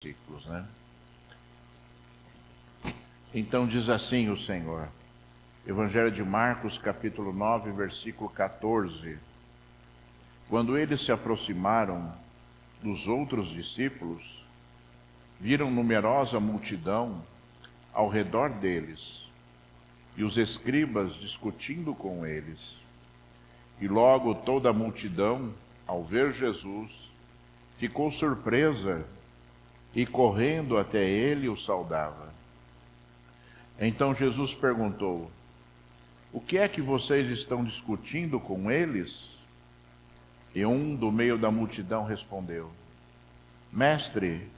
versículos, né? Então diz assim o Senhor, Evangelho de Marcos, capítulo 9, versículo 14. Quando eles se aproximaram dos outros discípulos, viram numerosa multidão ao redor deles e os escribas discutindo com eles. E logo toda a multidão, ao ver Jesus, ficou surpresa e correndo até ele o saudava. Então Jesus perguntou: o que é que vocês estão discutindo com eles? E um do meio da multidão respondeu: Mestre,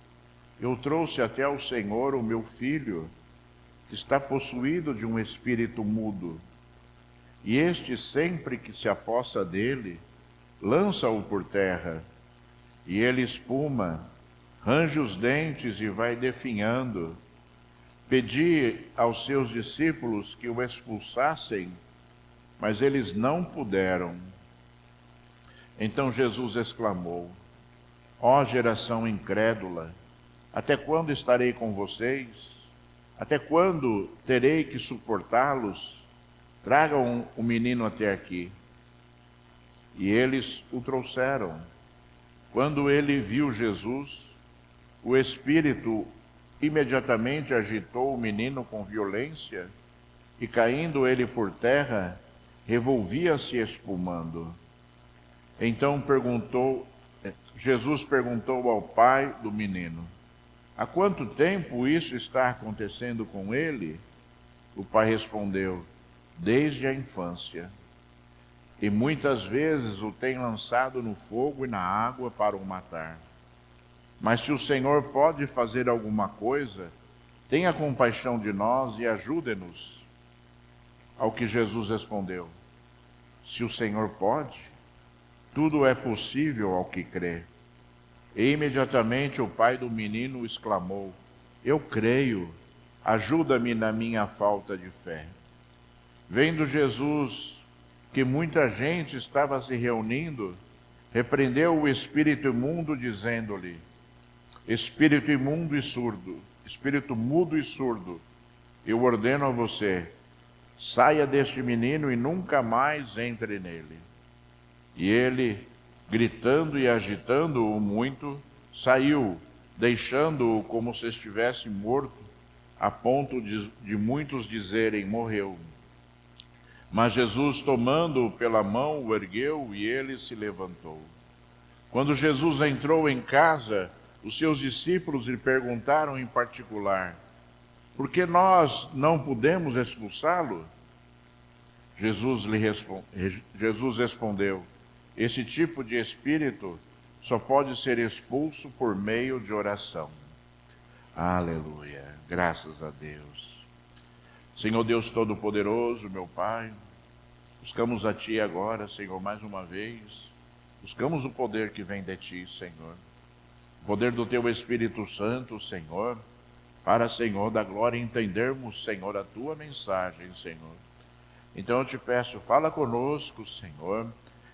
eu trouxe até ao Senhor o meu filho, que está possuído de um espírito mudo. E este, sempre que se apossa dele, lança-o por terra, e ele espuma, range os dentes e vai definhando. Pedi aos seus discípulos que o expulsassem, mas eles não puderam. Então Jesus exclamou: ó geração incrédula, até quando estarei com vocês? Até quando terei que suportá-los? Tragam o menino até aqui. E eles o trouxeram. Quando ele viu Jesus, o espírito imediatamente agitou o menino com violência, e caindo ele por terra, revolvia-se espumando. Então Jesus perguntou ao pai do menino: há quanto tempo isso está acontecendo com ele? O pai respondeu: desde a infância. E muitas vezes o tem lançado no fogo e na água para o matar. Mas se o Senhor pode fazer alguma coisa, tenha compaixão de nós e ajude-nos. Ao que Jesus respondeu: se o Senhor pode, tudo é possível ao que crê. E imediatamente o pai do menino exclamou: eu creio, ajuda-me na minha falta de fé. Vendo Jesus que muita gente estava se reunindo, repreendeu o espírito imundo, dizendo-lhe: espírito imundo e surdo, espírito mudo e surdo, eu ordeno a você, saia deste menino e nunca mais entre nele. E ele, gritando e agitando-o muito, saiu, deixando-o como se estivesse morto, a ponto de muitos dizerem: morreu. Mas Jesus, tomando-o pela mão, o ergueu e ele se levantou. Quando Jesus entrou em casa, os seus discípulos lhe perguntaram em particular: por que nós não pudemos expulsá-lo? Jesus respondeu: esse tipo de espírito só pode ser expulso por meio de oração. Aleluia, graças a Deus. Senhor Deus Todo-Poderoso, meu Pai, buscamos a Ti agora, Senhor, mais uma vez. Buscamos o poder que vem de Ti, Senhor. O poder do Teu Espírito Santo, Senhor, para, Senhor, da glória, entendermos, Senhor, a Tua mensagem, Senhor. Então eu te peço, fala conosco, Senhor.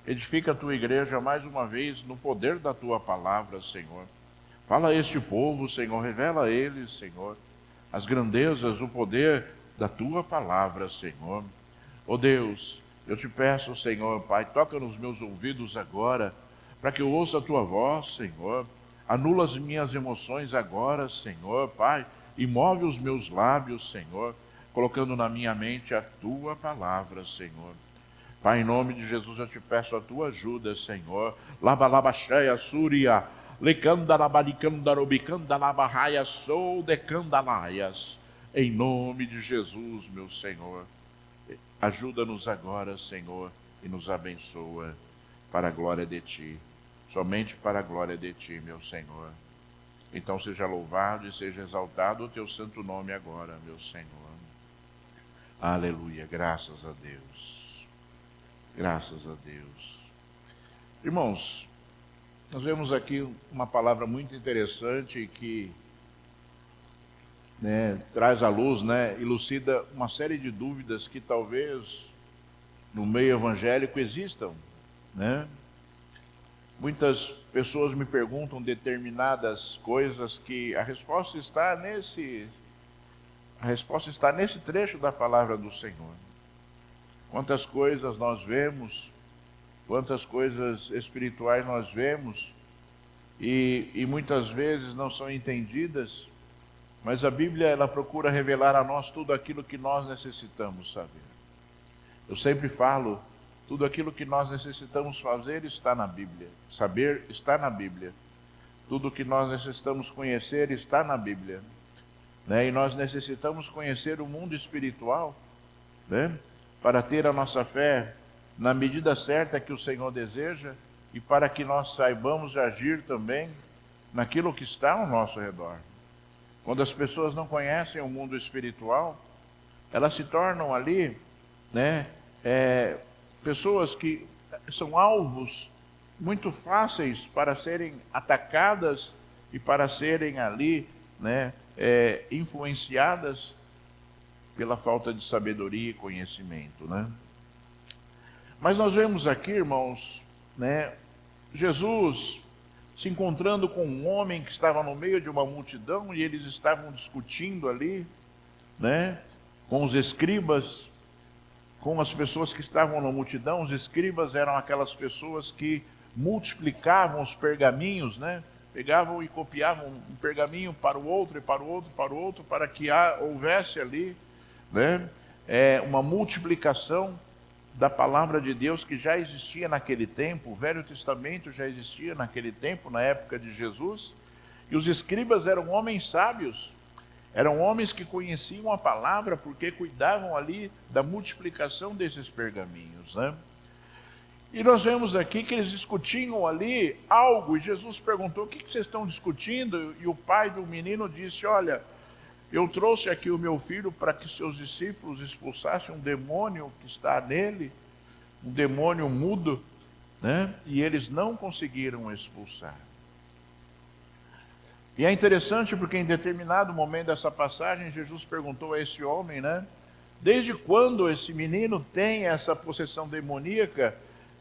Edifica a Tua igreja mais uma vez no poder da Tua palavra, Senhor. Fala a este povo, Senhor, revela a eles, Senhor, as grandezas, o poder da Tua palavra, Senhor. Ó Deus, eu te peço, Senhor, Pai, toca nos meus ouvidos agora, para que eu ouça a Tua voz, Senhor. Anula as minhas emoções agora, Senhor, Pai, e move os meus lábios, Senhor, colocando na minha mente a Tua palavra, Senhor. Pai, em nome de Jesus, eu te peço a Tua ajuda, Senhor. Labalabashaya Surya, Lekandalabalikandalobikandalabahaya Sou Decandalayas. Em nome de Jesus, meu Senhor. Ajuda-nos agora, Senhor, e nos abençoa para a glória de Ti. Somente para a glória de Ti, meu Senhor. Então seja louvado e seja exaltado o Teu santo nome agora, meu Senhor. Aleluia, graças a Deus. Graças a Deus. Irmãos, nós vemos aqui uma palavra muito interessante que traz à luz, elucida uma série de dúvidas que talvez no meio evangélico existam, Muitas pessoas me perguntam determinadas coisas que a resposta está nesse trecho da palavra do Senhor. Quantas coisas nós vemos, quantas coisas espirituais nós vemos e muitas vezes não são entendidas, mas a Bíblia ela procura revelar a nós tudo aquilo que nós necessitamos saber. Eu sempre falo, tudo aquilo que nós necessitamos fazer está na Bíblia. Saber está na Bíblia. Tudo que nós necessitamos conhecer está na Bíblia. E nós necessitamos conhecer o mundo espiritual, para ter a nossa fé na medida certa que o Senhor deseja e para que nós saibamos agir também naquilo que está ao nosso redor. Quando as pessoas não conhecem o mundo espiritual, elas se tornam ali, pessoas que são alvos muito fáceis para serem atacadas e para serem ali, influenciadas pela falta de sabedoria e conhecimento, Mas nós vemos aqui, irmãos, Jesus se encontrando com um homem que estava no meio de uma multidão e eles estavam discutindo ali, com os escribas, com as pessoas que estavam na multidão. Os escribas eram aquelas pessoas que multiplicavam os pergaminhos, pegavam e copiavam um pergaminho para o outro, e para o outro, para o outro, para que houvesse ali uma multiplicação da palavra de Deus que já existia naquele tempo. O Velho Testamento já existia naquele tempo, na época de Jesus, e os escribas eram homens sábios, eram homens que conheciam a palavra porque cuidavam ali da multiplicação desses pergaminhos, E nós vemos aqui que eles discutiam ali algo, e Jesus perguntou: o que vocês estão discutindo? E o pai do menino disse: olha, eu trouxe aqui o meu filho para que seus discípulos expulsassem um demônio que está nele, um demônio mudo, e eles não conseguiram expulsar. E é interessante porque em determinado momento dessa passagem, Jesus perguntou a esse homem, desde quando esse menino tem essa possessão demoníaca?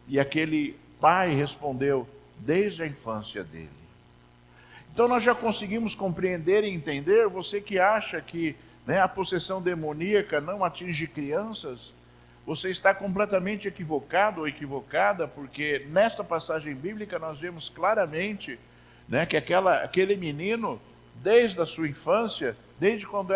E aquele pai respondeu: desde a infância dele. Então nós já conseguimos compreender e entender. Você que acha que a possessão demoníaca não atinge crianças, você está completamente equivocado ou equivocada, porque nesta passagem bíblica nós vemos claramente que aquele menino, desde a sua infância, desde quando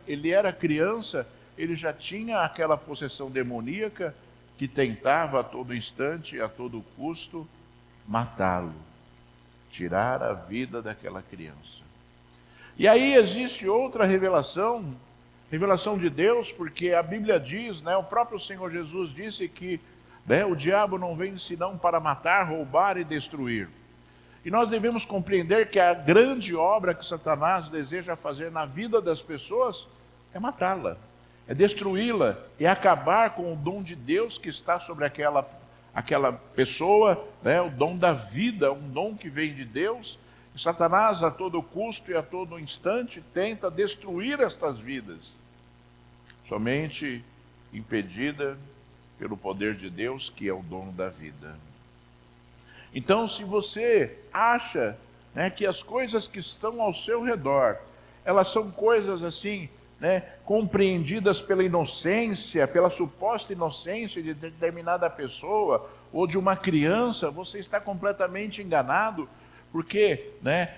ele era criança, ele já tinha aquela possessão demoníaca que tentava a todo instante, a todo custo, matá-lo, tirar a vida daquela criança. E aí existe outra revelação de Deus, porque a Bíblia diz, o próprio Senhor Jesus disse que o diabo não vem senão para matar, roubar e destruir. E nós devemos compreender que a grande obra que Satanás deseja fazer na vida das pessoas é matá-la, é destruí-la, é acabar com o dom de Deus que está sobre aquela pessoa, o dom da vida, um dom que vem de Deus. E Satanás, a todo custo e a todo instante, tenta destruir estas vidas, somente impedida pelo poder de Deus, que é o dono da vida. Então, se você acha que as coisas que estão ao seu redor, elas são coisas assim, compreendidas pela inocência, pela suposta inocência de determinada pessoa ou de uma criança, você está completamente enganado, porque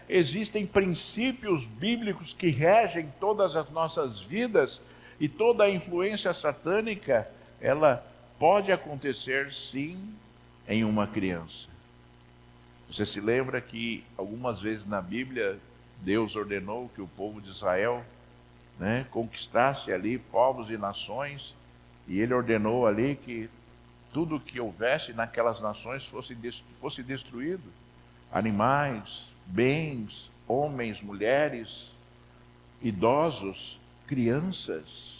existem princípios bíblicos que regem todas as nossas vidas, e toda a influência satânica, ela pode acontecer sim em uma criança. Você se lembra que algumas vezes na Bíblia Deus ordenou que o povo de Israel conquistasse ali povos e nações, e ele ordenou ali que tudo que houvesse naquelas nações fosse destruído: animais, bens, homens, mulheres, idosos, crianças.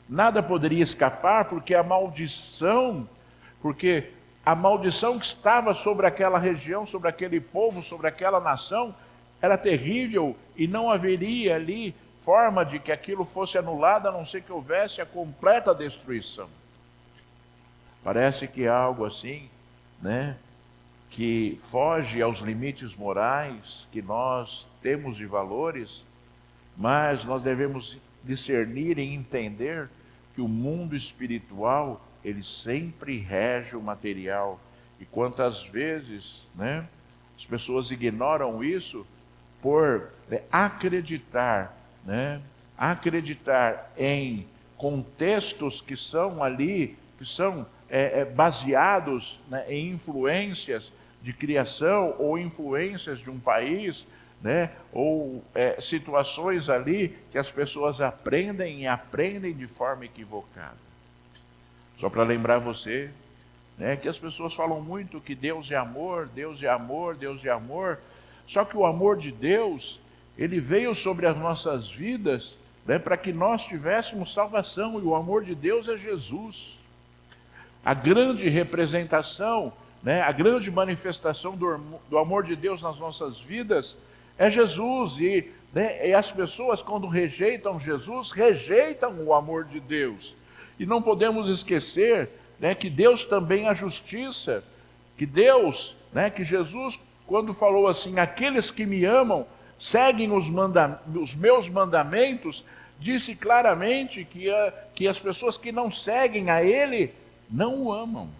Nada poderia escapar, porque a maldição que estava sobre aquela região, sobre aquele povo, sobre aquela nação, era terrível, e não haveria ali forma de que aquilo fosse anulado, a não ser que houvesse a completa destruição. Parece que é algo assim, que foge aos limites morais que nós temos de valores, mas nós devemos discernir e entender que o mundo espiritual, ele sempre rege o material. E quantas vezes, né, as pessoas ignoram isso por acreditar, né, acreditar em contextos que são ali, que são baseados, né, em influências de criação ou influências de um país, né, ou situações ali que as pessoas aprendem e aprendem de forma equivocada. Só para lembrar você, né, que as pessoas falam muito que Deus é amor, Deus é amor, Deus é amor. Só que o amor de Deus, ele veio sobre as nossas vidas, né, para que nós tivéssemos salvação, e o amor de Deus é Jesus. A grande representação, né, a grande manifestação do amor de Deus nas nossas vidas é Jesus. E as pessoas, quando rejeitam Jesus, rejeitam o amor de Deus. E não podemos esquecer, né, que Deus também é a justiça, que Deus, né, que Jesus, quando falou assim, aqueles que me amam, seguem os meus mandamentos, disse claramente que as pessoas que não seguem a Ele, não o amam.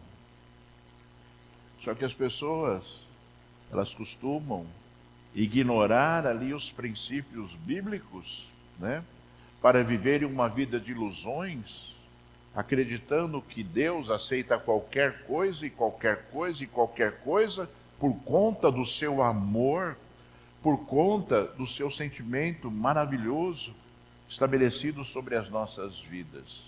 Só que as pessoas, elas costumam ignorar ali os princípios bíblicos, né, para viverem uma vida de ilusões, acreditando que Deus aceita qualquer coisa e qualquer coisa e qualquer coisa por conta do seu amor, por conta do seu sentimento maravilhoso estabelecido sobre as nossas vidas.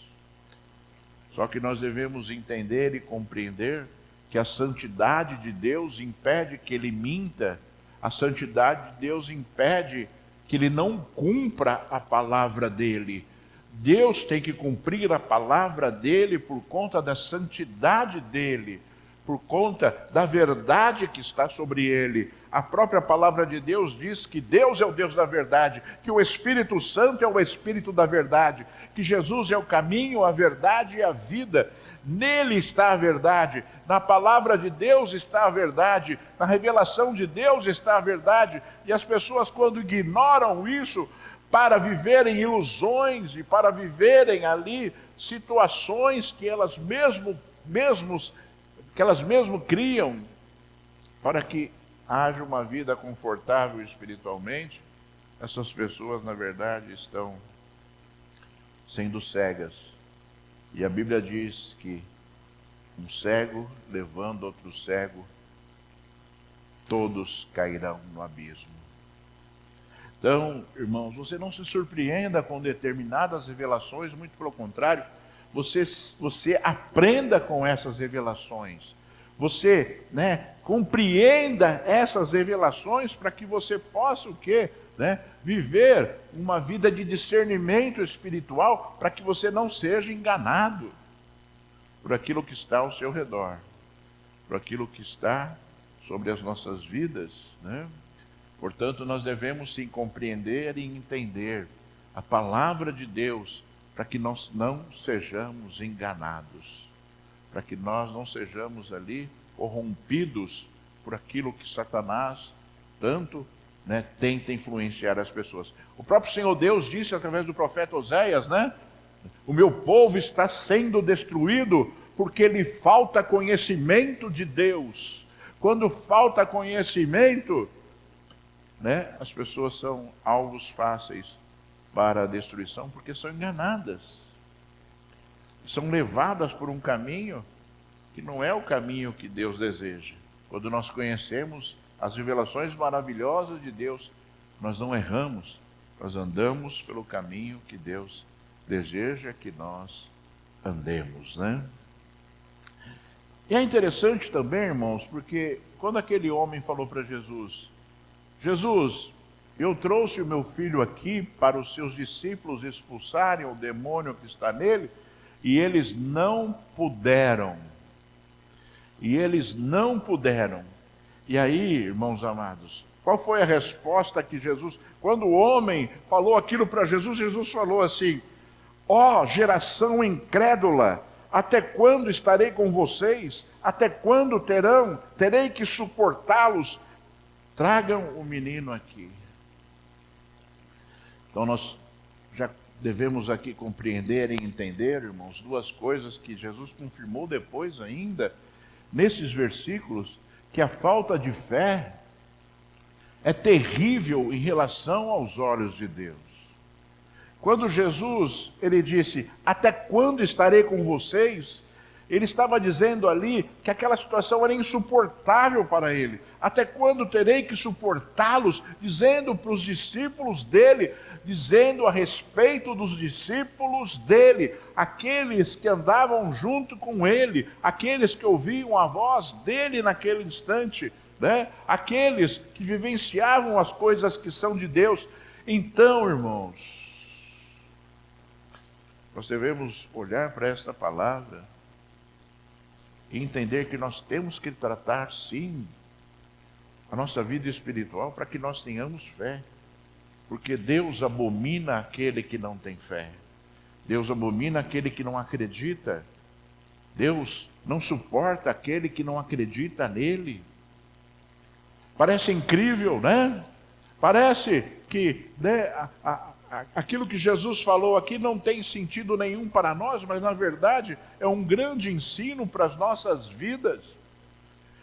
Só que nós devemos entender e compreender que a santidade de Deus impede que Ele minta, a santidade de Deus impede que Ele não cumpra a palavra dEle. Deus tem que cumprir a palavra dEle por conta da santidade dEle, por conta da verdade que está sobre Ele. A própria palavra de Deus diz que Deus é o Deus da verdade, que o Espírito Santo é o Espírito da verdade, que Jesus é o caminho, a verdade e a vida. Nele está a verdade, na palavra de Deus está a verdade, na revelação de Deus está a verdade. E as pessoas, quando ignoram isso, para viverem ilusões e para viverem ali situações que elas mesmo criam, para que haja uma vida confortável espiritualmente, essas pessoas, na verdade, estão sendo cegas. E a Bíblia diz que um cego levando outro cego, todos cairão no abismo. Então, irmãos, você não se surpreenda com determinadas revelações, muito pelo contrário, você aprenda com essas revelações. Você, né, compreenda essas revelações para que você possa o quê? Né, viver uma vida de discernimento espiritual, para que você não seja enganado por aquilo que está ao seu redor, por aquilo que está sobre as nossas vidas, né? Portanto, nós devemos sim compreender e entender a palavra de Deus, para que nós não sejamos enganados, para que nós não sejamos ali corrompidos por aquilo que Satanás tanto, né, tenta influenciar as pessoas. O próprio Senhor Deus disse através do profeta Oséias, né? O meu povo está sendo destruído porque lhe falta conhecimento de Deus. Quando falta conhecimento, né, as pessoas são alvos fáceis para a destruição, porque são enganadas. São levadas por um caminho que não é o caminho que Deus deseja. Quando nós conhecemos as revelações maravilhosas de Deus, nós não erramos, nós andamos pelo caminho que Deus deseja que nós andemos, né? E é interessante também, irmãos, porque quando aquele homem falou para Jesus, Jesus, eu trouxe o meu filho aqui para os seus discípulos expulsarem o demônio que está nele, e eles não puderam. E eles não puderam. E aí, irmãos amados, qual foi a resposta que Jesus, quando o homem falou aquilo para Jesus, Jesus falou assim, ó geração incrédula, até quando estarei com vocês? Até quando terei que suportá-los? Tragam o menino aqui. Então nós já devemos aqui compreender e entender, irmãos, duas coisas que Jesus confirmou depois ainda, nesses versículos, que a falta de fé é terrível em relação aos olhos de Deus. Quando Jesus, ele disse, até quando estarei com vocês? Ele estava dizendo ali que aquela situação era insuportável para ele. Até quando terei que suportá-los? Dizendo para os discípulos dele, dizendo a respeito dos discípulos dele, aqueles que andavam junto com ele, aqueles que ouviam a voz dele naquele instante, né? Aqueles que vivenciavam as coisas que são de Deus. Então, irmãos, nós devemos olhar para esta palavra e entender que nós temos que tratar, sim, a nossa vida espiritual para que nós tenhamos fé. Porque Deus abomina aquele que não tem fé. Deus abomina aquele que não acredita. Deus não suporta aquele que não acredita nele. Parece incrível, né? Parece que, né, aquilo que Jesus falou aqui não tem sentido nenhum para nós, mas na verdade é um grande ensino para as nossas vidas.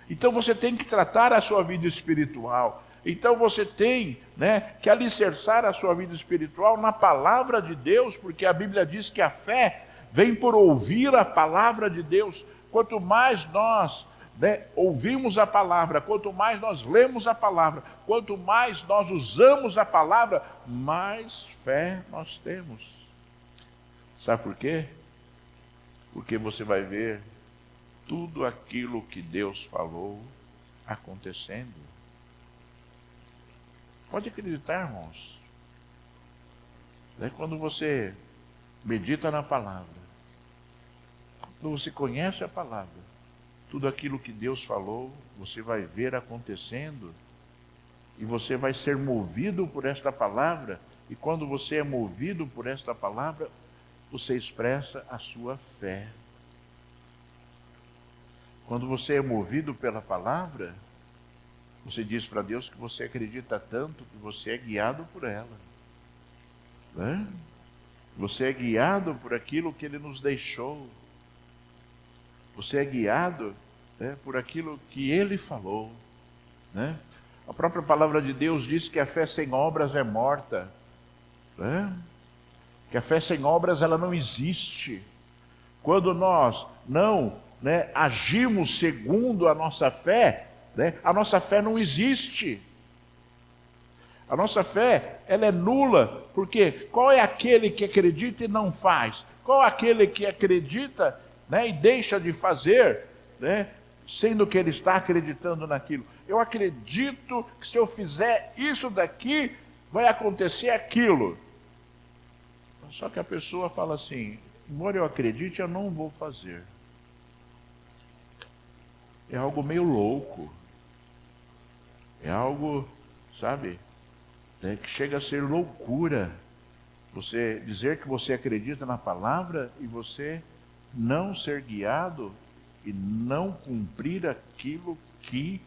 Então você tem que tratar a sua vida espiritual. Então você tem, né, que alicerçar a sua vida espiritual na palavra de Deus, porque a Bíblia diz que a fé vem por ouvir a palavra de Deus. Quanto mais nós, né, ouvimos a palavra, quanto mais nós lemos a palavra, quanto mais nós usamos a palavra, mais fé nós temos. Sabe por quê? Porque você vai ver tudo aquilo que Deus falou acontecendo. Pode acreditar, irmãos. Quando você medita na palavra, quando você conhece a palavra, tudo aquilo que Deus falou, você vai ver acontecendo, e você vai ser movido por esta palavra, e quando você é movido por esta palavra, você expressa a sua fé. Quando você é movido pela palavra, você diz para Deus que você acredita tanto que você é guiado por ela. Né? Você é guiado por aquilo que Ele nos deixou. Você é guiado, né, por aquilo que Ele falou. Né? A própria palavra de Deus diz que a fé sem obras é morta. Né? Que a fé sem obras ela não existe. Quando nós não, né, agimos segundo a nossa fé, né, a nossa fé não existe. A nossa fé ela é nula, porque qual é aquele que acredita e não faz? Qual é aquele que acredita, né, e deixa de fazer, né, sendo que ele está acreditando naquilo? Eu acredito que se eu fizer isso daqui, vai acontecer aquilo. Só que a pessoa fala assim, embora eu acredite, eu não vou fazer. É algo meio louco. É algo, sabe, né, que chega a ser loucura. Você dizer que você acredita na palavra e você não ser guiado e não cumprir aquilo que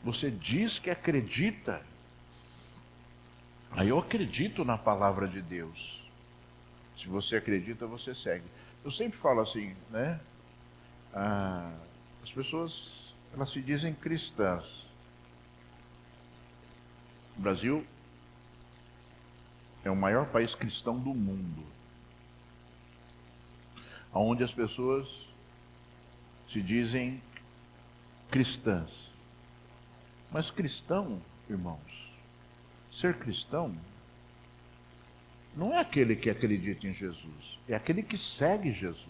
você diz que acredita. Aí eu acredito na palavra de Deus. Se você acredita, você segue. Eu sempre falo assim, né? As pessoas, elas se dizem cristãs. O Brasil é o maior país cristão do mundo, onde as pessoas se dizem cristãs. Mas cristão, irmãos, ser cristão não é aquele que acredita em Jesus, é aquele que segue Jesus.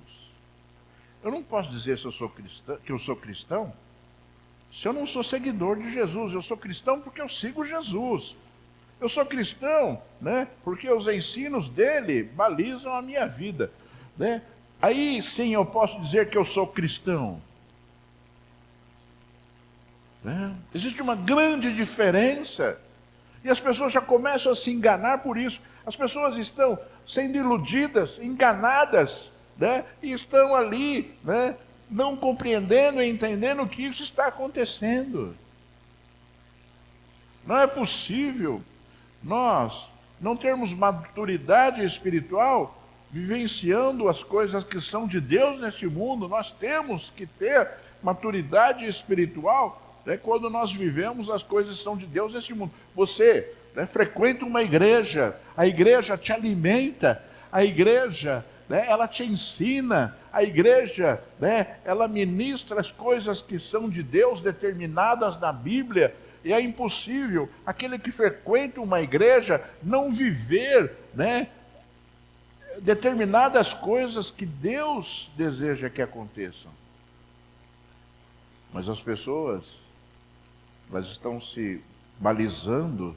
Eu não posso dizer que eu sou cristão se eu não sou seguidor de Jesus. Eu sou cristão porque eu sigo Jesus. Eu sou cristão, né, porque os ensinos dele balizam a minha vida. Né? Aí sim eu posso dizer que eu sou cristão. Né? Existe uma grande diferença. E as pessoas já começam a se enganar por isso. As pessoas estão sendo iludidas, enganadas, né? E estão ali, né, não compreendendo e entendendo que isso está acontecendo. Não é possível nós não termos maturidade espiritual vivenciando as coisas que são de Deus neste mundo. Nós temos que ter maturidade espiritual, né, quando nós vivemos as coisas que são de Deus neste mundo. Você, né, frequenta uma igreja, a igreja te alimenta, a igreja, né, ela te ensina, a igreja, né, ela ministra as coisas que são de Deus determinadas na Bíblia. E é impossível aquele que frequenta uma igreja não viver, né, determinadas coisas que Deus deseja que aconteçam. Mas as pessoas, elas estão se balizando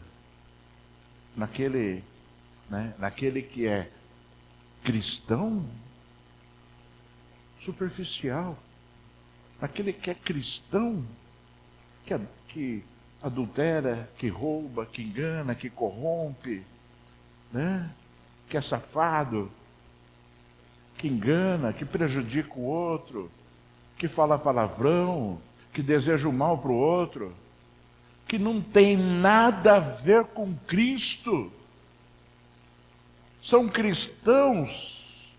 naquele que é cristão superficial, naquele que é cristão que adultera, que rouba, que engana, que corrompe, né? Que é safado, que engana, que prejudica o outro, que fala palavrão, que deseja o mal para o outro, que não tem nada a ver com Cristo. São cristãos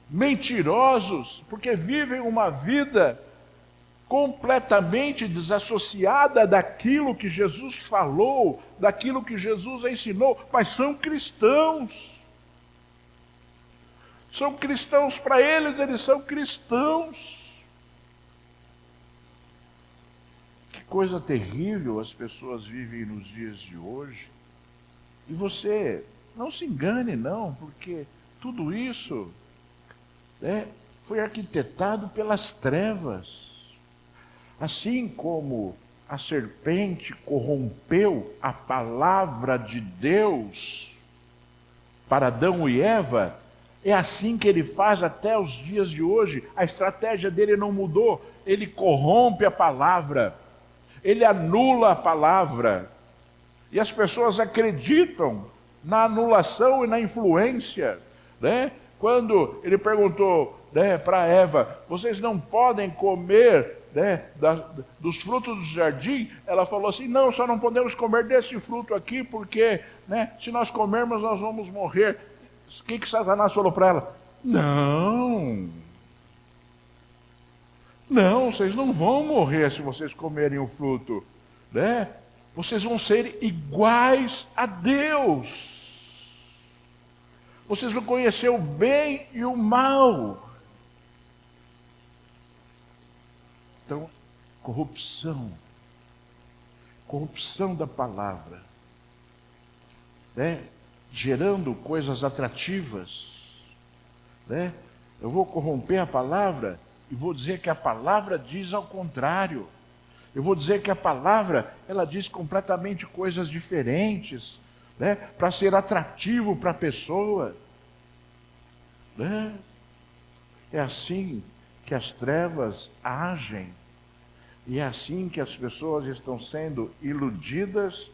mentirosos, porque vivem uma vida completamente desassociada daquilo que Jesus falou, daquilo que Jesus ensinou, mas são cristãos. São cristãos para eles, eles são cristãos. Que coisa terrível as pessoas vivem nos dias de hoje. E você não se engane não, porque tudo isso foi arquitetado pelas trevas. Assim como a serpente corrompeu a palavra de Deus para Adão e Eva, é assim que ele faz até os dias de hoje. A estratégia dele não mudou. Ele corrompe a palavra, ele anula a palavra, e as pessoas acreditam na anulação e na influência, né? Quando ele perguntou, né, para Eva, vocês não podem comer, né, dos frutos do jardim, ela falou assim, não, só não podemos comer desse fruto aqui, porque, né, se nós comermos nós vamos morrer. O que Satanás falou para ela? Não, vocês não vão morrer se vocês comerem o fruto, né? Vocês vão ser iguais a Deus. Vocês vão conhecer o bem e o mal. Então, corrupção da palavra, né? Gerando coisas atrativas, né? Eu vou corromper a palavra e vou dizer que a palavra diz ao contrário. Eu vou dizer que a palavra, ela diz completamente coisas diferentes, né? Para ser atrativo para a pessoa, né? É assim que as trevas agem, e é assim que as pessoas estão sendo iludidas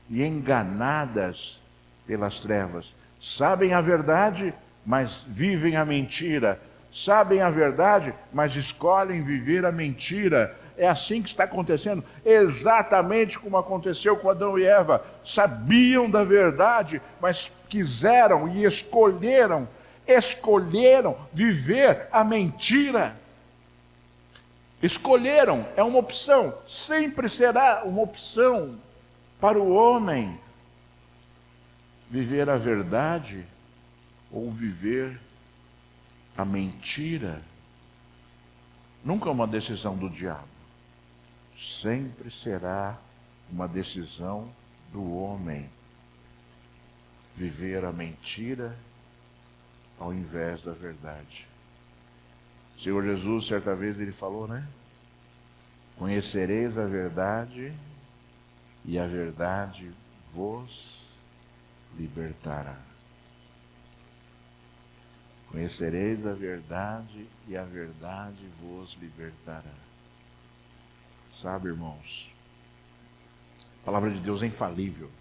e enganadas pelas trevas. Sabem a verdade, mas vivem a mentira. Sabem a verdade, mas escolhem viver a mentira. É assim que está acontecendo, exatamente como aconteceu com Adão e Eva. Sabiam da verdade, mas quiseram e escolheram viver a mentira. Escolheram, é uma opção, sempre será uma opção para o homem viver a verdade ou viver a mentira. Nunca é uma decisão do diabo, sempre será uma decisão do homem viver a mentira ao invés da verdade. O Senhor Jesus, certa vez, ele falou, né? Conhecereis a verdade e a verdade vos libertará. Conhecereis a verdade e a verdade vos libertará. Sabe, irmãos, a palavra de Deus é infalível.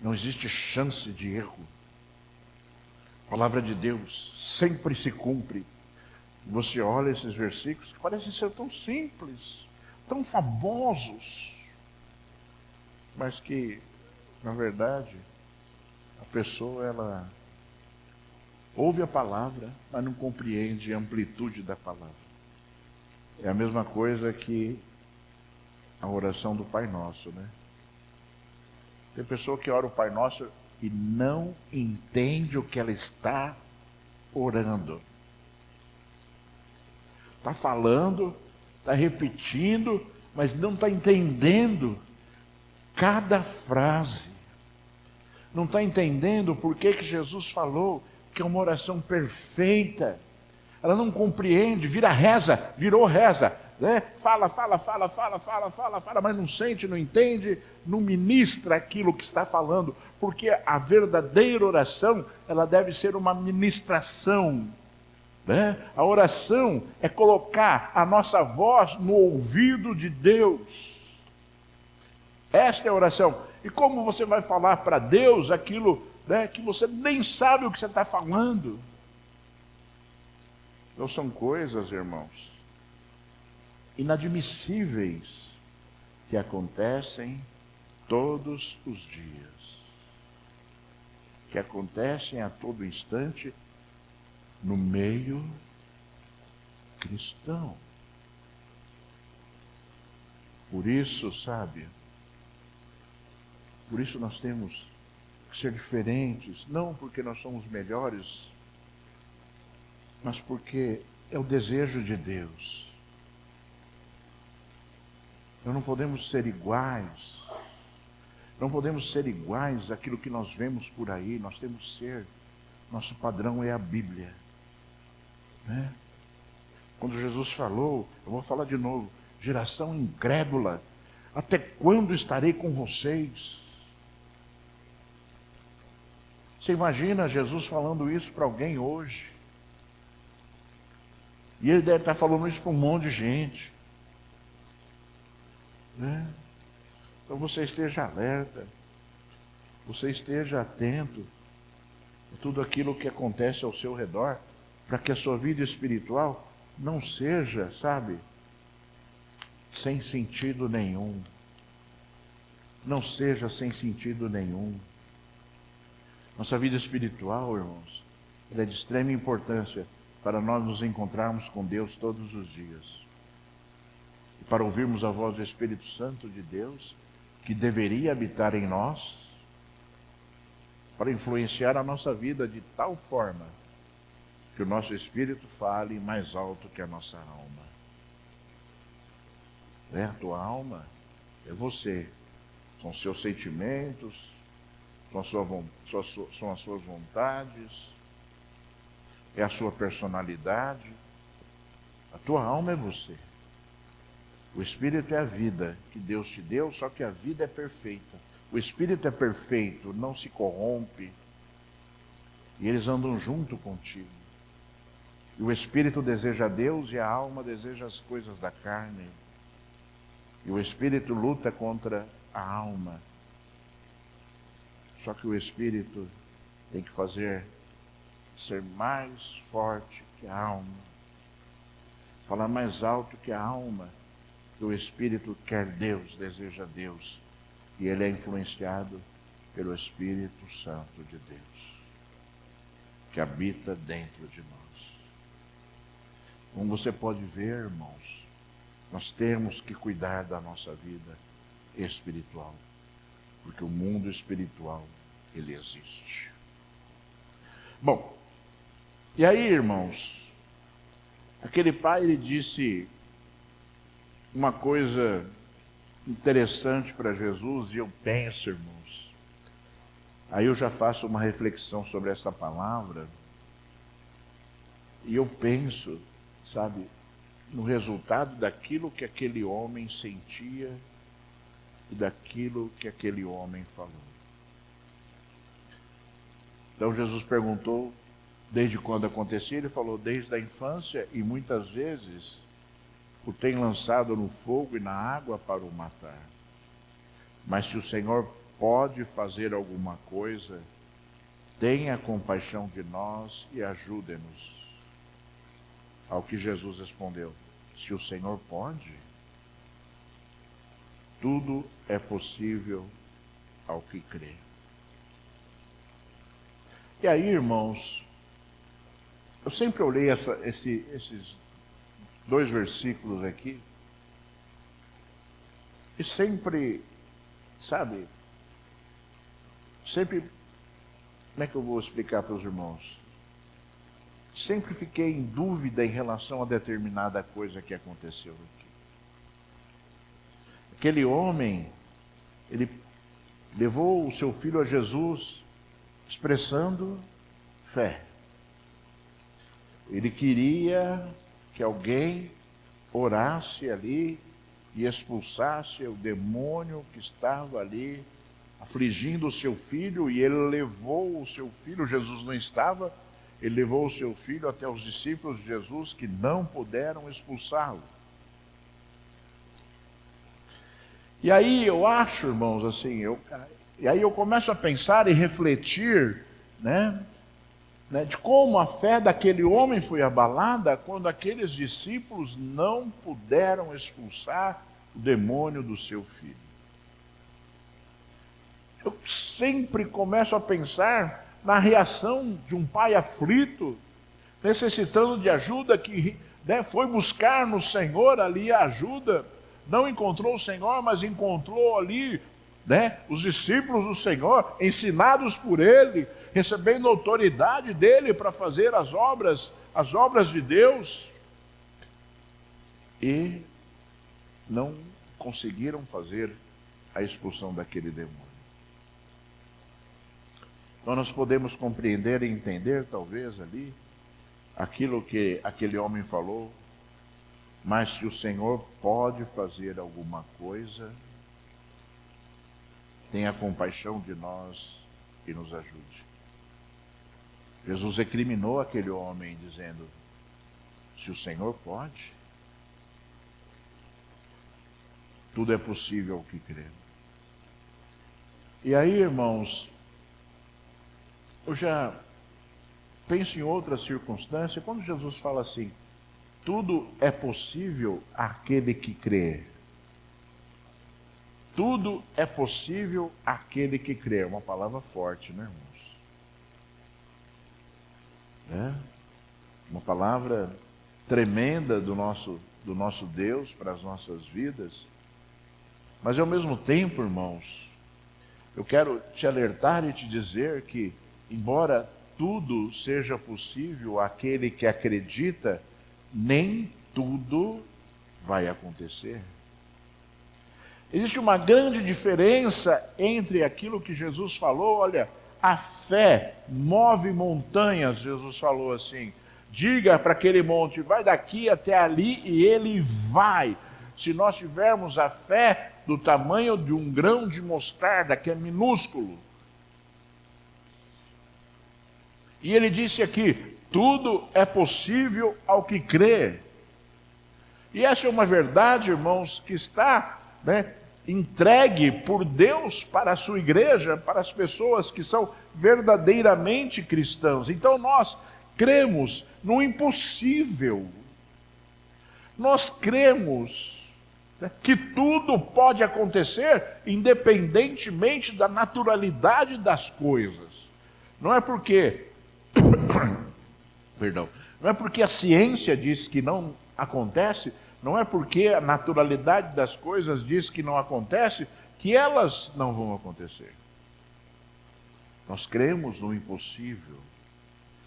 Não existe chance de erro. A palavra de Deus sempre se cumpre. Você olha esses versículos que parecem ser tão simples, tão famosos, mas que, na verdade, a pessoa, ela ouve a palavra, mas não compreende a amplitude da palavra. É a mesma coisa que a oração do Pai Nosso, né? Tem pessoa que ora o Pai Nosso e não entende o que ela está orando. Está falando, está repetindo, mas não está entendendo cada frase. Não está entendendo por que Jesus falou que é uma oração perfeita. Ela não compreende, virou reza, né? Fala, mas não sente, não entende, não ministra aquilo que está falando, porque a verdadeira oração, ela deve ser uma ministração, né? A oração é colocar a nossa voz no ouvido de Deus. Esta é a oração. E como você vai falar para Deus aquilo, né, que você nem sabe o que você está falando? Então são coisas, irmãos, inadmissíveis que acontecem todos os dias, que acontecem a todo instante no meio cristão. Por isso, sabe, por isso nós temos que ser diferentes, não porque nós somos melhores, mas porque é o desejo de Deus. Nós não podemos ser iguais, não podemos ser iguais àquilo que nós vemos por aí, nós temos que ser, nosso padrão é a Bíblia, né? Quando Jesus falou, eu vou falar de novo, geração incrédula, até quando estarei com vocês? Você imagina Jesus falando isso para alguém hoje? E ele deve estar falando isso para um monte de gente, né? Então você esteja alerta, você esteja atento a tudo aquilo que acontece ao seu redor, para que a sua vida espiritual não seja, sabe, sem sentido nenhum. Não seja sem sentido nenhum. Nossa vida espiritual, irmãos, é de extrema importância para nós nos encontrarmos com Deus todos os dias. E para ouvirmos a voz do Espírito Santo de Deus, que deveria habitar em nós, para influenciar a nossa vida de tal forma que o nosso espírito fale mais alto que a nossa alma. É a tua alma, é você, são seus sentimentos, são as suas vontades, é a sua personalidade. A tua alma é você. O Espírito é a vida que Deus te deu, só que a vida é perfeita. O Espírito é perfeito, não se corrompe. E eles andam junto contigo. E o Espírito deseja Deus e a alma deseja as coisas da carne. E o Espírito luta contra a alma. Só que o Espírito tem que ser mais forte que a alma. Falar mais alto que a alma. Que o Espírito quer Deus, deseja Deus. E ele é influenciado pelo Espírito Santo de Deus, que habita dentro de nós. Como você pode ver, irmãos, nós temos que cuidar da nossa vida espiritual, porque o mundo espiritual, ele existe. Bom, e aí, irmãos, aquele pai, ele disse uma coisa interessante para Jesus, e eu penso, irmãos, aí eu já faço uma reflexão sobre essa palavra, e eu penso, sabe, no resultado daquilo que aquele homem sentia e daquilo que aquele homem falou. Então Jesus perguntou desde quando acontecia, ele falou desde a infância, e muitas vezes o tem lançado no fogo e na água para o matar. Mas se o Senhor pode fazer alguma coisa, tenha compaixão de nós e ajude-nos. Ao que Jesus respondeu: se o Senhor pode, tudo é possível ao que crê. E aí, irmãos, eu sempre olhei esses 2 versículos aqui, e sempre, sabe, como é que eu vou explicar para os irmãos? Sempre fiquei em dúvida em relação a determinada coisa que aconteceu aqui. Aquele homem, ele levou o seu filho a Jesus, expressando fé. Ele queria que alguém orasse ali e expulsasse o demônio que estava ali afligindo o seu filho, e ele levou o seu filho. Jesus não estava, ele levou o seu filho até os discípulos de Jesus, que não puderam expulsá-lo. E aí eu acho, irmãos, assim, e aí eu começo a pensar e refletir, de como a fé daquele homem foi abalada quando aqueles discípulos não puderam expulsar o demônio do seu filho. Eu sempre começo a pensar na reação de um pai aflito, necessitando de ajuda, que foi buscar no Senhor ali a ajuda, não encontrou o Senhor, mas encontrou ali os discípulos do Senhor, ensinados por Ele, recebendo autoridade dele para fazer as obras de Deus, e não conseguiram fazer a expulsão daquele demônio. Então nós podemos compreender e entender, talvez, ali, aquilo que aquele homem falou: mas se o Senhor pode fazer alguma coisa, tenha compaixão de nós e nos ajude. Jesus recriminou aquele homem dizendo: se o Senhor pode, tudo é possível ao que crê. E aí, irmãos, eu já penso em outra circunstância, quando Jesus fala assim: tudo é possível àquele que crê. Tudo é possível àquele que crê. É uma palavra forte, né, irmãos? Uma palavra tremenda do nosso Deus para as nossas vidas. Mas ao mesmo tempo, irmãos, eu quero te alertar e te dizer que, embora tudo seja possível àquele que acredita, nem tudo vai acontecer. Existe uma grande diferença entre aquilo que Jesus falou. Olha, a fé move montanhas, Jesus falou assim: diga para aquele monte, vai daqui até ali, e ele vai. Se nós tivermos a fé do tamanho de um grão de mostarda, que é minúsculo. E ele disse aqui: tudo é possível ao que crê. E essa é uma verdade, irmãos, que está entregue por Deus para a sua igreja, para as pessoas que são verdadeiramente cristãos. Então nós cremos no impossível. Nós cremos que tudo pode acontecer independentemente da naturalidade das coisas. Não é porque não é porque a ciência diz que não acontece, não é porque a naturalidade das coisas diz que não acontece, que elas não vão acontecer. Nós cremos no impossível.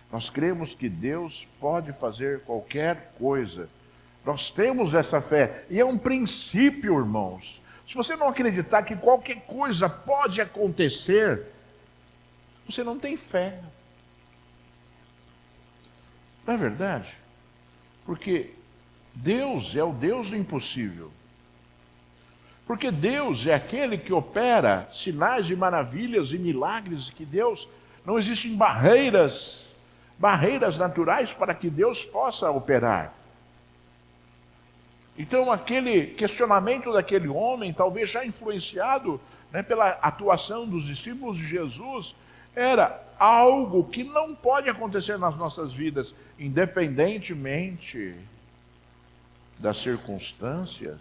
Nós cremos que Deus pode fazer qualquer coisa. Nós temos essa fé, e é um princípio, irmãos. Se você não acreditar que qualquer coisa pode acontecer, você não tem fé. Não é verdade? Porque Deus é o Deus do impossível. Porque Deus é aquele que opera sinais e maravilhas e milagres, que Deus, não existem barreiras naturais para que Deus possa operar. Então aquele questionamento daquele homem, talvez já influenciado pela atuação dos discípulos de Jesus, Era algo que não pode acontecer nas nossas vidas, independentemente das circunstâncias.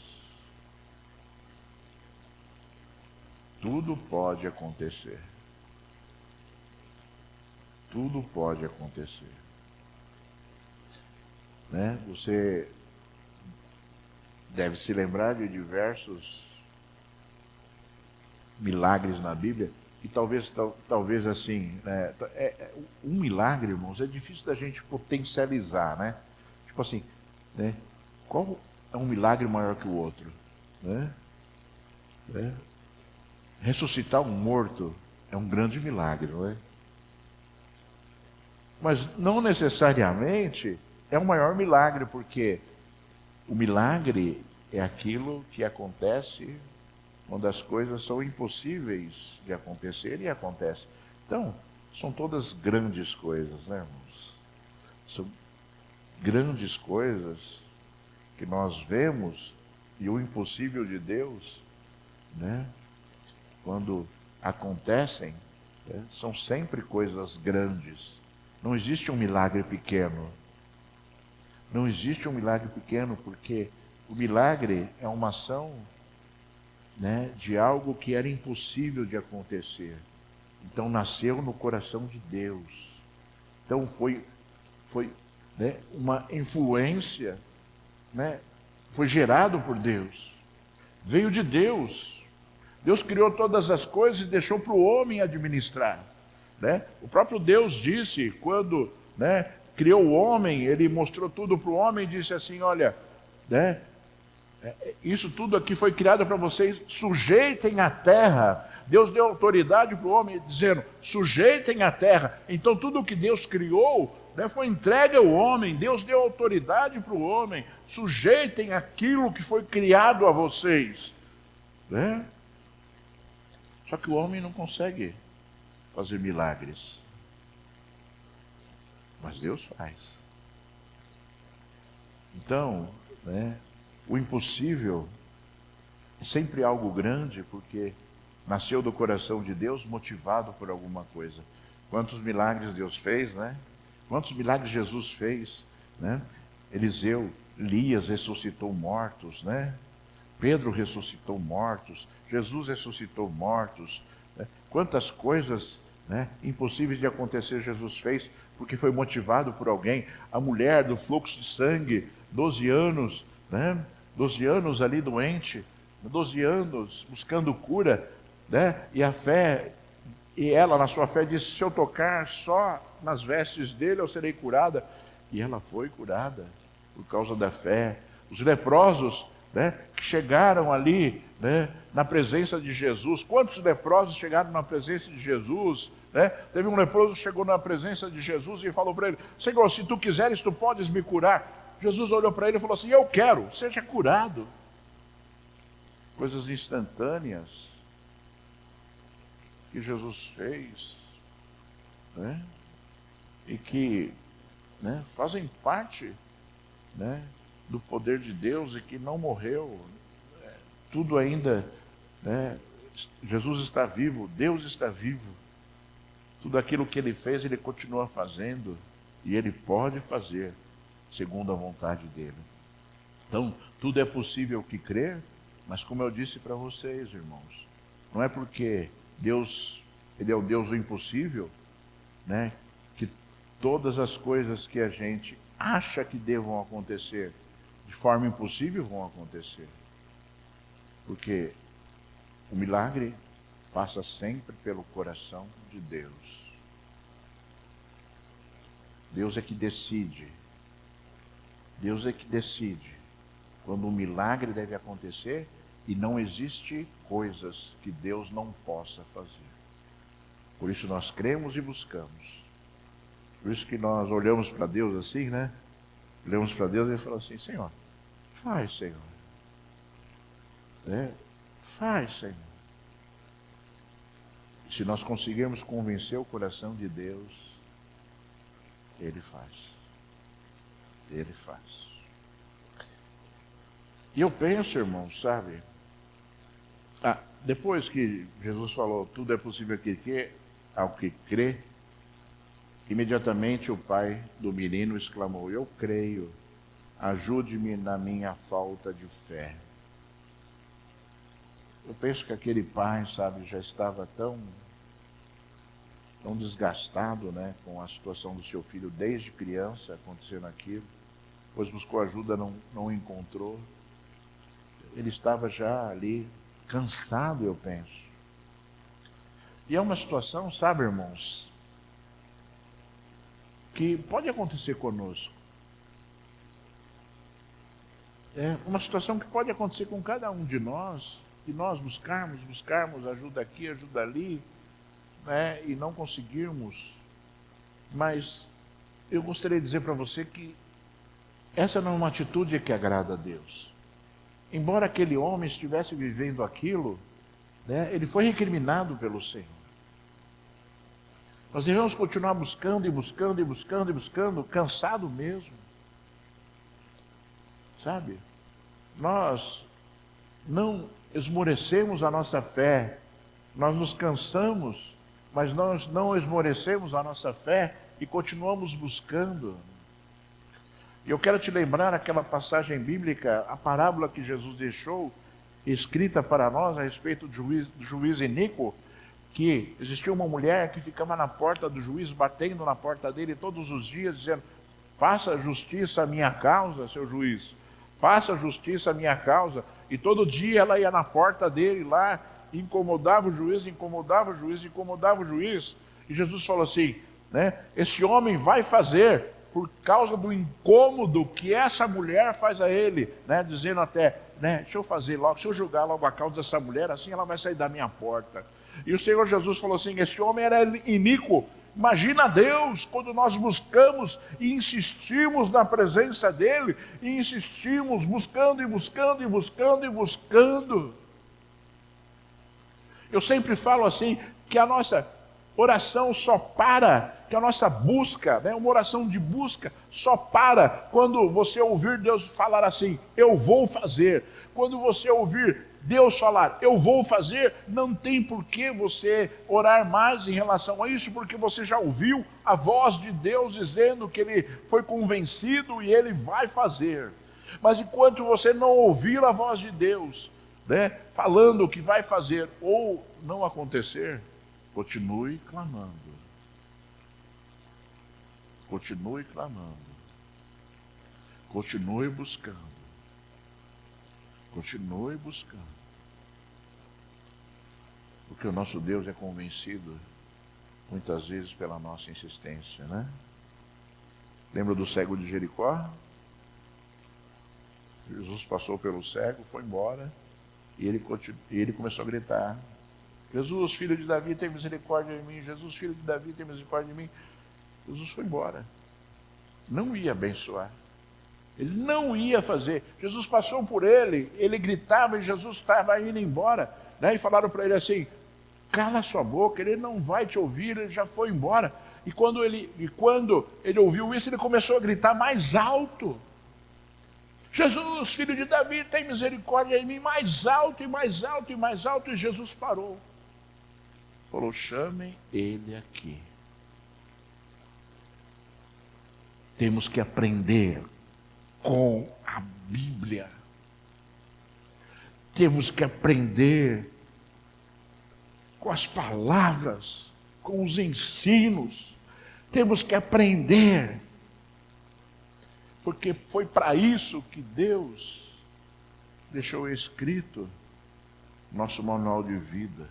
Tudo pode acontecer. Tudo pode acontecer. Né? Você deve se lembrar de diversos milagres na Bíblia, e talvez assim, né? Um milagre, irmãos, é difícil da gente potencializar, né? Tipo assim, né? Qual é um milagre maior que o outro? Né? Ressuscitar um morto é um grande milagre, não é? Mas não necessariamente é o maior milagre, porque o milagre é aquilo que acontece quando as coisas são impossíveis de acontecer e acontecem. Então, são todas grandes coisas, né, irmãos? São grandes coisas que nós vemos, e o impossível de Deus, né, quando acontecem, né, são sempre coisas grandes. Não existe um milagre pequeno. Não existe um milagre pequeno, porque o milagre é uma ação, né, de algo que era impossível de acontecer. Então nasceu no coração de Deus. Então foi né, uma influência, né, foi gerado por Deus. Veio de Deus. Deus criou todas as coisas e deixou para o homem administrar. Né? O próprio Deus disse, quando, né, criou o homem, ele mostrou tudo para o homem e disse assim, olha, né, isso tudo aqui foi criado para vocês, sujeitem a terra. Deus deu autoridade para o homem, dizendo, sujeitem a terra. Então tudo que Deus criou, né, foi entregue ao homem. Deus deu autoridade para o homem, sujeitem aquilo que foi criado a vocês. Né? Só que o homem não consegue fazer milagres. Mas Deus faz. Então, né, o impossível é sempre algo grande, porque nasceu do coração de Deus, motivado por alguma coisa. Quantos milagres Deus fez, né? Quantos milagres Jesus fez, né? Eliseu, Elias ressuscitou mortos, né? Pedro ressuscitou mortos, Jesus ressuscitou mortos. Né? Quantas coisas, né, impossíveis de acontecer Jesus fez, porque foi motivado por alguém. A mulher do fluxo de sangue, 12 anos, né? 12 anos ali doente, 12 anos buscando cura, né? E a fé, e ela na sua fé disse, se eu tocar só nas vestes dele eu serei curada. E ela foi curada por causa da fé. Os leprosos, né, que chegaram ali, né, na presença de Jesus. Quantos leprosos chegaram na presença de Jesus? Né? Teve um leproso que chegou na presença de Jesus e falou para ele, Senhor, se tu quiseres, tu podes me curar. Jesus olhou para ele e falou assim, eu quero, seja curado. Coisas instantâneas que Jesus fez, né? E que, né, fazem parte, né, do poder de Deus e que não morreu. Tudo ainda, né, Jesus está vivo, Deus está vivo. Tudo aquilo que ele fez, ele continua fazendo, e ele pode fazer segundo a vontade dele. Então, tudo é possível que crer, mas como eu disse para vocês, irmãos, não é porque Deus, ele é o Deus do impossível, né, que todas as coisas que a gente acha que devam acontecer de forma impossível vão acontecer. Porque o milagre passa sempre pelo coração de Deus. Deus é que decide. Deus é que decide quando um milagre deve acontecer, e não existe coisas que Deus não possa fazer. Por isso nós cremos e buscamos. Por isso que nós olhamos para Deus assim, né? Olhamos para Deus e falamos assim, Senhor, faz, Senhor. Né? Faz, Senhor. Se nós conseguirmos convencer o coração de Deus, Ele faz. Ele faz. E eu penso, irmãos, sabe? Depois que Jesus falou, tudo é possível que ao que crê, imediatamente o pai do menino exclamou: eu creio, ajude-me na minha falta de fé. Eu penso que aquele pai, sabe, já estava tão desgastado, né, com a situação do seu filho desde criança acontecendo aquilo, pois buscou ajuda, não encontrou. Ele estava já ali cansado, eu penso. E é uma situação, sabe, irmãos, que pode acontecer conosco. É uma situação que pode acontecer com cada um de nós, e nós buscarmos ajuda aqui, ajuda ali, né, e não conseguirmos. Mas eu gostaria de dizer para você que essa não é uma atitude que agrada a Deus. Embora aquele homem estivesse vivendo aquilo, né, ele foi recriminado pelo Senhor. Nós devemos continuar buscando e buscando e buscando e buscando, cansado mesmo. Sabe? Nós não esmorecemos a nossa fé, nós nos cansamos, mas nós não esmorecemos a nossa fé e continuamos buscando. E eu quero te lembrar aquela passagem bíblica, a parábola que Jesus deixou, escrita para nós a respeito do juiz iníquo, que existia uma mulher que ficava na porta do juiz, batendo na porta dele todos os dias, dizendo: faça justiça à minha causa, seu juiz, faça justiça à minha causa. E todo dia ela ia na porta dele lá, incomodava o juiz, incomodava o juiz, incomodava o juiz. E Jesus falou assim, né, esse homem vai fazer por causa do incômodo que essa mulher faz a ele, né, dizendo até, né, deixa eu fazer logo, se eu julgar logo a causa dessa mulher, assim ela vai sair da minha porta. E o Senhor Jesus falou assim, esse homem era iníquo. Imagina Deus, quando nós buscamos e insistimos na presença dEle, e insistimos buscando e buscando e buscando e buscando. Eu sempre falo assim, que a nossa oração só para, que a nossa busca, né, uma oração de busca, só para quando você ouvir Deus falar assim, eu vou fazer. Quando você ouvir Deus falar, eu vou fazer, não tem por que você orar mais em relação a isso, porque você já ouviu a voz de Deus dizendo que Ele foi convencido e Ele vai fazer. Mas enquanto você não ouvir a voz de Deus, né, falando que vai fazer ou não acontecer, continue clamando. Continue clamando. Continue buscando. Continue buscando. Porque o nosso Deus é convencido, muitas vezes, pela nossa insistência, né? Lembra do cego de Jericó? Jesus passou pelo cego, foi embora, e ele começou a gritar, Jesus, filho de Davi, tem misericórdia de mim. Jesus, filho de Davi, tem misericórdia de mim. Jesus foi embora. Não ia abençoar. Ele não ia fazer. Jesus passou por ele, ele gritava e Jesus estava indo embora. Né? E falaram para ele assim, cala sua boca, ele não vai te ouvir, ele já foi embora. E quando ele ouviu isso, ele começou a gritar mais alto. Jesus, filho de Davi, tem misericórdia de mim. Mais alto e mais alto e mais alto. E Jesus parou. Falou, chamem ele aqui. Temos que aprender com a Bíblia. Temos que aprender com as palavras, com os ensinos. Temos que aprender. Porque foi para isso que Deus deixou escrito nosso manual de vida,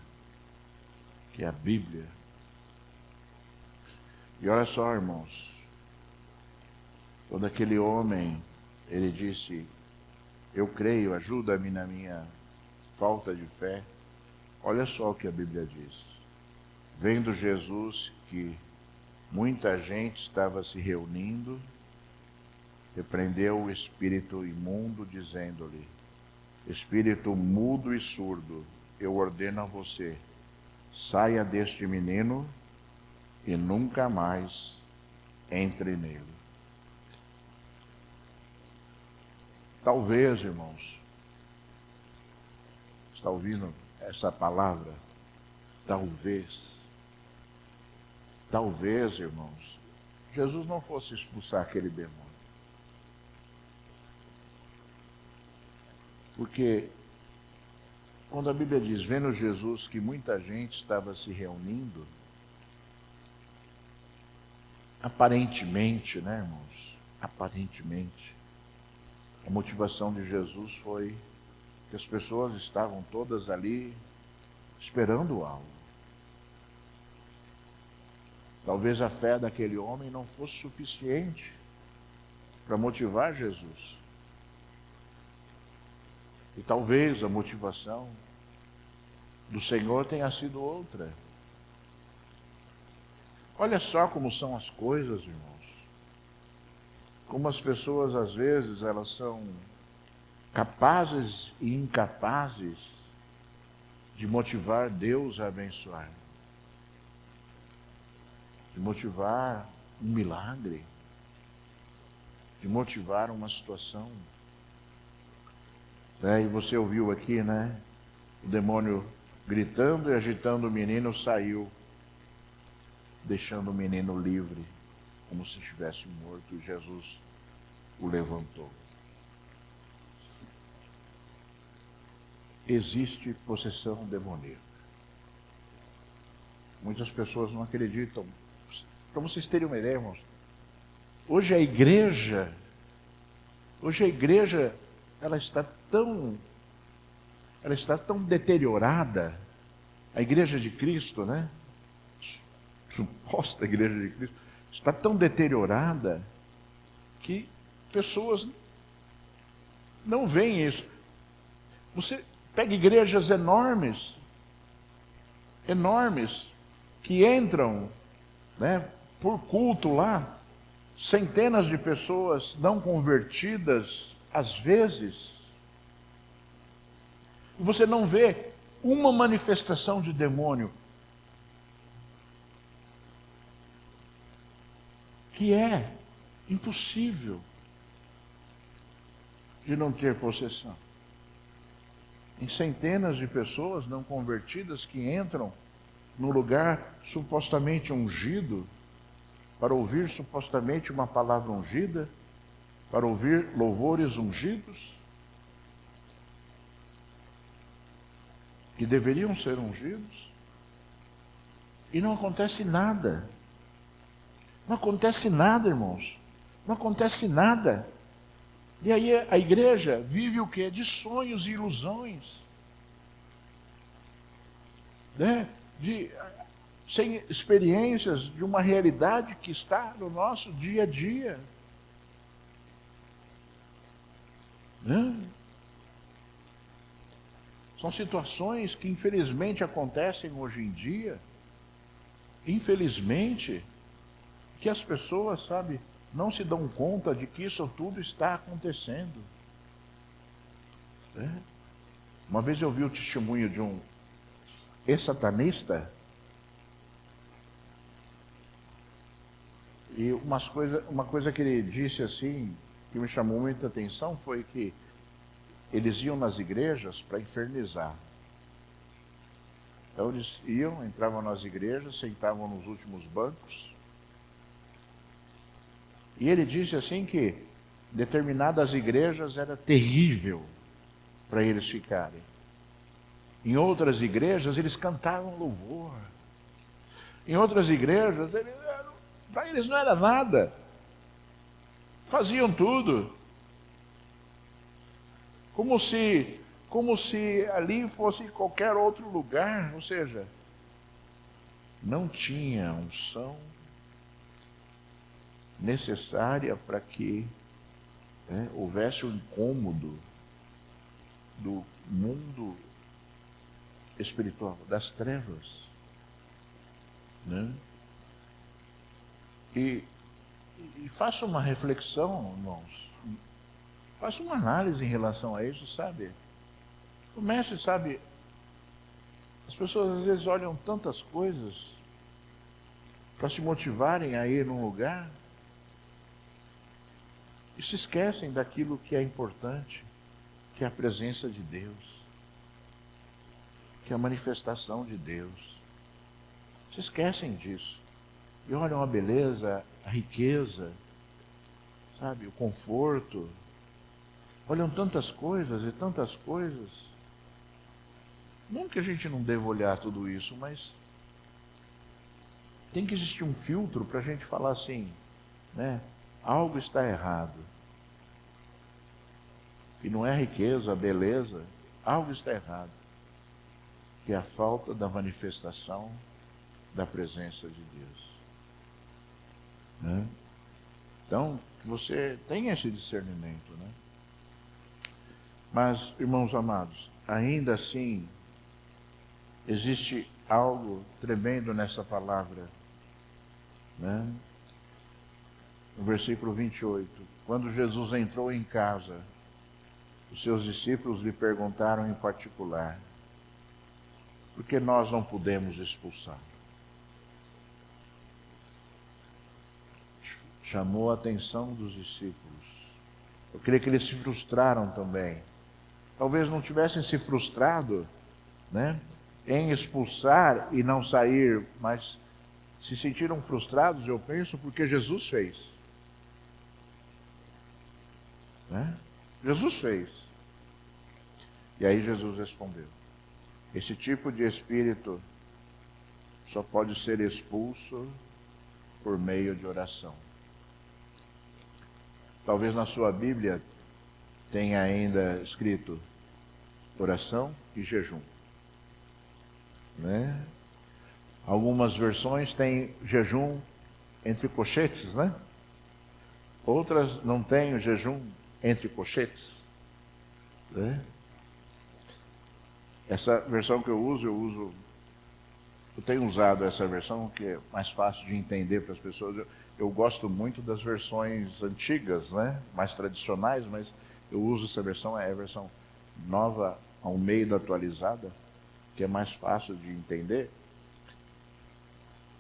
que é a Bíblia. E olha só, irmãos, quando aquele homem, ele disse, eu creio, ajuda-me na minha falta de fé, olha só o que a Bíblia diz. Vendo Jesus que muita gente estava se reunindo, repreendeu o espírito imundo, dizendo-lhe, espírito mudo e surdo, eu ordeno a você, saia deste menino e nunca mais entre nele. Talvez, irmãos, está ouvindo essa palavra? Talvez talvez, irmãos, Jesus não fosse expulsar aquele demônio. Porque quando a Bíblia diz, vendo Jesus que muita gente estava se reunindo, aparentemente, né, irmãos? Aparentemente, a motivação de Jesus foi que as pessoas estavam todas ali esperando algo. Talvez a fé daquele homem não fosse suficiente para motivar Jesus. E talvez a motivação do Senhor tenha sido outra. Olha só como são as coisas, irmãos. Como as pessoas, às vezes, elas são capazes e incapazes de motivar Deus a abençoar. De motivar um milagre. De motivar uma situação. E você ouviu aqui, né? O demônio gritando e agitando o menino saiu, deixando o menino livre, como se estivesse morto, e Jesus o levantou. Existe possessão demoníaca. Muitas pessoas não acreditam. Para vocês terem uma ideia, irmãos, hoje a igreja, ela está tão deteriorada, a igreja de Cristo, né? Suposta igreja de Cristo, está tão deteriorada que pessoas não veem isso. Você pega igrejas enormes, que entram, né, por culto lá, centenas de pessoas não convertidas, às vezes, e você não vê uma manifestação de demônio, que é impossível de não ter possessão. Em centenas de pessoas não convertidas que entram num lugar supostamente ungido, para ouvir supostamente uma palavra ungida, para ouvir louvores ungidos, que deveriam ser ungidos, e não acontece nada. Não acontece nada, irmãos. Não acontece nada. E aí a igreja vive o quê? De sonhos e ilusões. Né? Sem experiências de uma realidade que está no nosso dia a dia. Né? São situações que infelizmente acontecem hoje em dia. Infelizmente, que as pessoas, sabe, não se dão conta de que isso tudo está acontecendo. Uma vez eu vi o testemunho de um ex-satanista, e uma coisa que ele disse assim, que me chamou muita atenção, foi que eles iam nas igrejas para infernizar. Então eles entravam nas igrejas, sentavam nos últimos bancos. E ele disse assim que determinadas igrejas era terrível para eles ficarem. Em outras igrejas eles cantavam louvor. Em outras igrejas, para eles não era nada. Faziam tudo. Como se ali fosse qualquer outro lugar, ou seja, não tinha unção necessária para que houvesse um incômodo do mundo espiritual, das trevas. Né? E faça uma reflexão, irmãos. Faça uma análise em relação a isso, sabe? Comece, sabe? As pessoas às vezes olham tantas coisas para se motivarem a ir num lugar e se esquecem daquilo que é importante, que é a presença de Deus, que é a manifestação de Deus. Se esquecem disso. e olham a beleza, a riqueza, sabe, o conforto. Olham tantas coisas e tantas coisas. Não que a gente não deva olhar tudo isso, mas tem que existir um filtro para a gente falar assim, né? Algo está errado. E não é a riqueza, a beleza, algo está errado. Que é a falta da manifestação da presença de Deus. Né? Então, que você tenha esse discernimento, né? Mas, irmãos amados, ainda assim, existe algo tremendo nessa palavra, né? No versículo 28, quando Jesus entrou em casa, os seus discípulos lhe perguntaram em particular, por que nós não podemos expulsar? Chamou a atenção dos discípulos. Eu creio que eles se frustraram também. Talvez não tivessem se frustrado, né, em expulsar e não sair, mas se sentiram frustrados, eu penso, porque Jesus fez. Né? Jesus fez. E aí Jesus respondeu. Esse tipo de espírito só pode ser expulso por meio de oração. Talvez na sua Bíblia tenha ainda escrito oração e jejum. Né? Algumas versões têm jejum entre colchetes, né? Outras não têm o jejum entre colchetes. Né? Essa versão que eu tenho usado essa versão que é mais fácil de entender para as pessoas. Eu gosto muito das versões antigas, né? Mais tradicionais, mas eu uso essa versão, é a versão nova ao meio da atualizada, que é mais fácil de entender.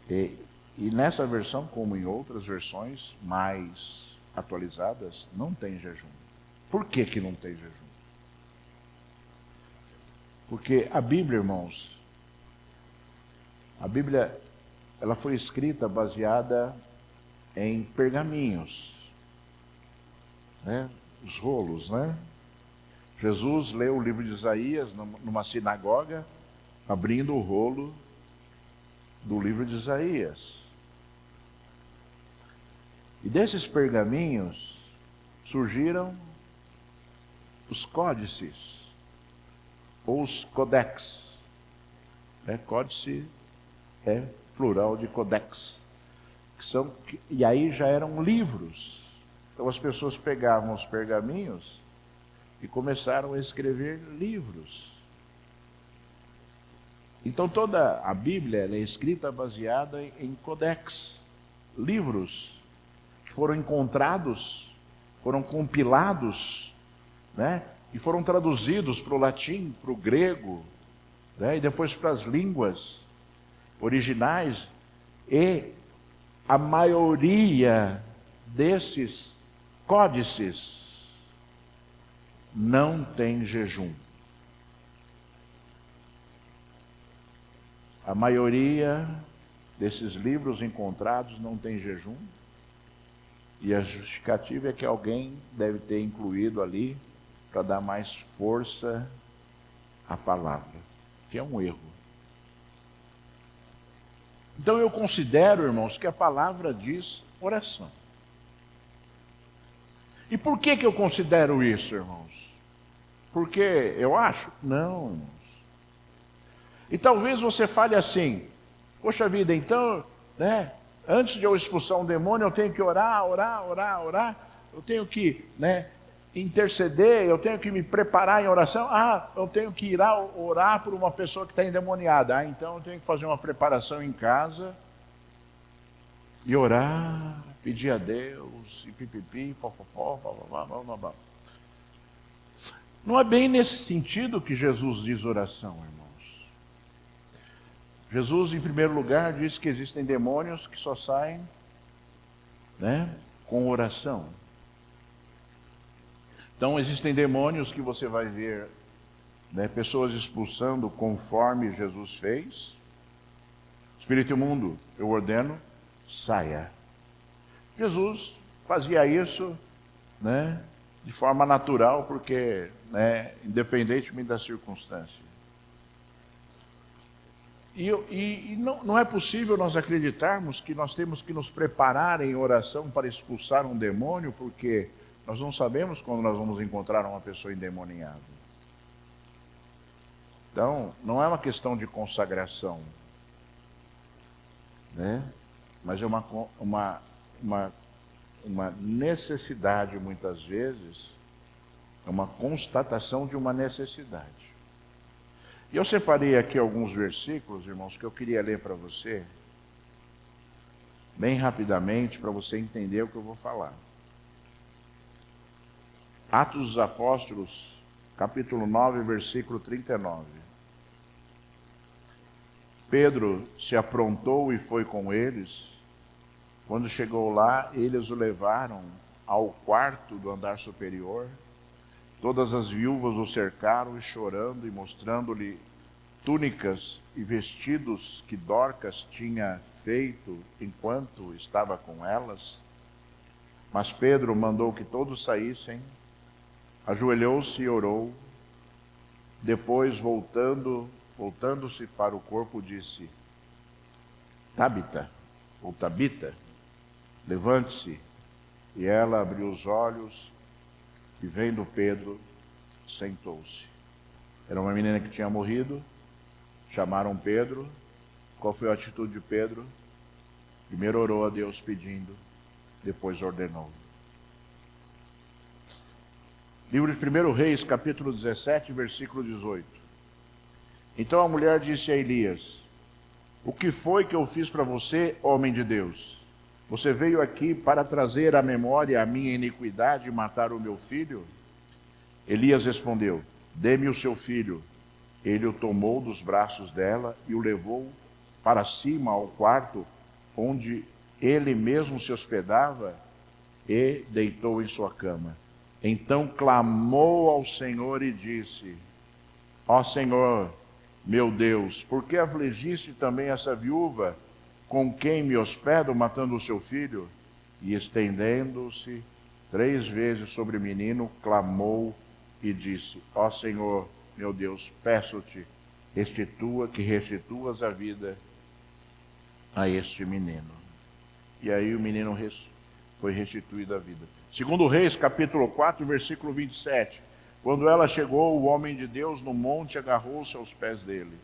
E nessa versão, como em outras versões mais atualizadas, não tem jejum. Por que que não tem jejum? Porque a Bíblia, irmãos, a Bíblia, ela foi escrita baseada em pergaminhos, né? Os rolos, né? Jesus leu o livro de Isaías numa sinagoga, abrindo o rolo do livro de Isaías. E desses pergaminhos surgiram os códices, ou os codex. Códice é plural de codex. E aí já eram livros. Então as pessoas pegavam os pergaminhos e começaram a escrever livros. Então toda a Bíblia ela é escrita baseada em codex, livros que foram encontrados, foram compilados, né? E foram traduzidos para o latim, para o grego, né? E depois para as línguas originais. E a maioria desses códices não tem jejum. A maioria desses livros encontrados não tem jejum. E a justificativa é que alguém deve ter incluído ali para dar mais força à palavra, que é um erro. Então eu considero, irmãos, que a palavra diz oração. E por que eu considero isso, irmãos? Porque eu acho? Não, irmãos. E talvez você fale assim, poxa vida, então, né, antes de eu expulsar um demônio, eu tenho que orar, eu tenho que, né, interceder, eu tenho que me preparar em oração. Eu tenho que ir orar por uma pessoa que está endemoniada. Então eu tenho que fazer uma preparação em casa e orar, pedir a Deus, e pipipi, popopó, babá. Não é bem nesse sentido que Jesus diz oração, irmãos. Jesus, em primeiro lugar, diz que existem demônios que só saem, né, com oração. Então existem demônios que você vai ver, né, pessoas expulsando conforme Jesus fez. Espírito imundo, eu ordeno, saia. Jesus fazia isso, né, de forma natural, porque, né, independentemente da circunstância. E não é possível nós acreditarmos que nós temos que nos preparar em oração para expulsar um demônio, porque nós não sabemos quando nós vamos encontrar uma pessoa endemoniada. Então, não é uma questão de consagração, né? Mas é uma necessidade, muitas vezes, é uma constatação de uma necessidade. E eu separei aqui alguns versículos, irmãos, que eu queria ler para você, bem rapidamente, para você entender o que eu vou falar. Atos dos Apóstolos, capítulo 9, versículo 39. Pedro se aprontou e foi com eles. Quando chegou lá, eles o levaram ao quarto do andar superior. Todas as viúvas o cercaram e chorando e mostrando-lhe túnicas e vestidos que Dorcas tinha feito enquanto estava com elas. Mas Pedro mandou que todos saíssem, ajoelhou-se e orou. Depois, voltando-se para o corpo, disse: Tabita, ou Tabita, levante-se. E ela abriu os olhos e, vendo Pedro, sentou-se. Era uma menina que tinha morrido. Chamaram Pedro. Qual foi a atitude de Pedro? Primeiro orou a Deus pedindo, depois ordenou. Livro de 1 Reis, capítulo 17, versículo 18. Então a mulher disse a Elias: O que foi que eu fiz para você, homem de Deus? Você veio aqui para trazer à memória a minha iniquidade e matar o meu filho? Elias respondeu: Dê-me o seu filho. Ele o tomou dos braços dela e o levou para cima ao quarto onde ele mesmo se hospedava e deitou em sua cama. Então clamou ao Senhor e disse: Ó Senhor, meu Deus, por que afligiste também essa viúva com quem me hospedo, matando o seu filho? E estendendo-se 3 vezes sobre o menino, clamou e disse: Ó Senhor, meu Deus, peço-te, que restituas a vida a este menino. E aí o menino foi restituído à vida. Segundo Reis, capítulo 4, versículo 27. Quando ela chegou, o homem de Deus no monte agarrou-se aos pés dele.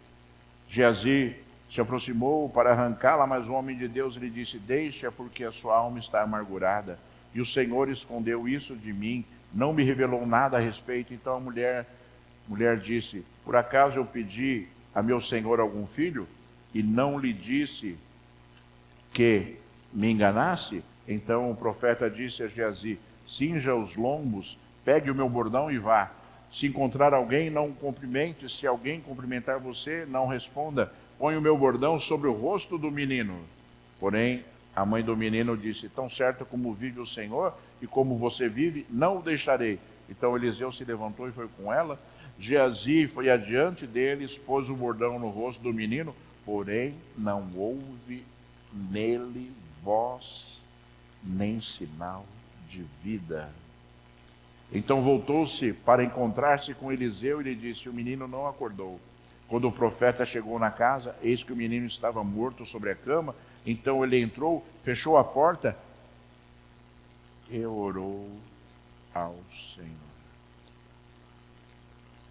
Geazi se aproximou para arrancá-la, mas o homem de Deus lhe disse: Deixa, porque a sua alma está amargurada. E o Senhor escondeu isso de mim, não me revelou nada a respeito. Então a mulher disse: Por acaso eu pedi a meu senhor algum filho e não lhe disse que me enganasse? Então o profeta disse a Geazi: Cinja os lombos, pegue o meu bordão e vá. Se encontrar alguém, não o cumprimente. Se alguém cumprimentar você, não responda. Põe o meu bordão sobre o rosto do menino. Porém, a mãe do menino disse: Tão certo como vive o Senhor e como você vive, não o deixarei. Então Eliseu se levantou e foi com ela. Geazi foi adiante deles, pôs o bordão no rosto do menino, porém não houve nele voz nem sinal de vida. Então voltou-se para encontrar-se com Eliseu e lhe disse: O menino não acordou. Quando o profeta chegou na casa, eis que o menino estava morto sobre a cama. Então ele entrou, fechou a porta e orou ao Senhor.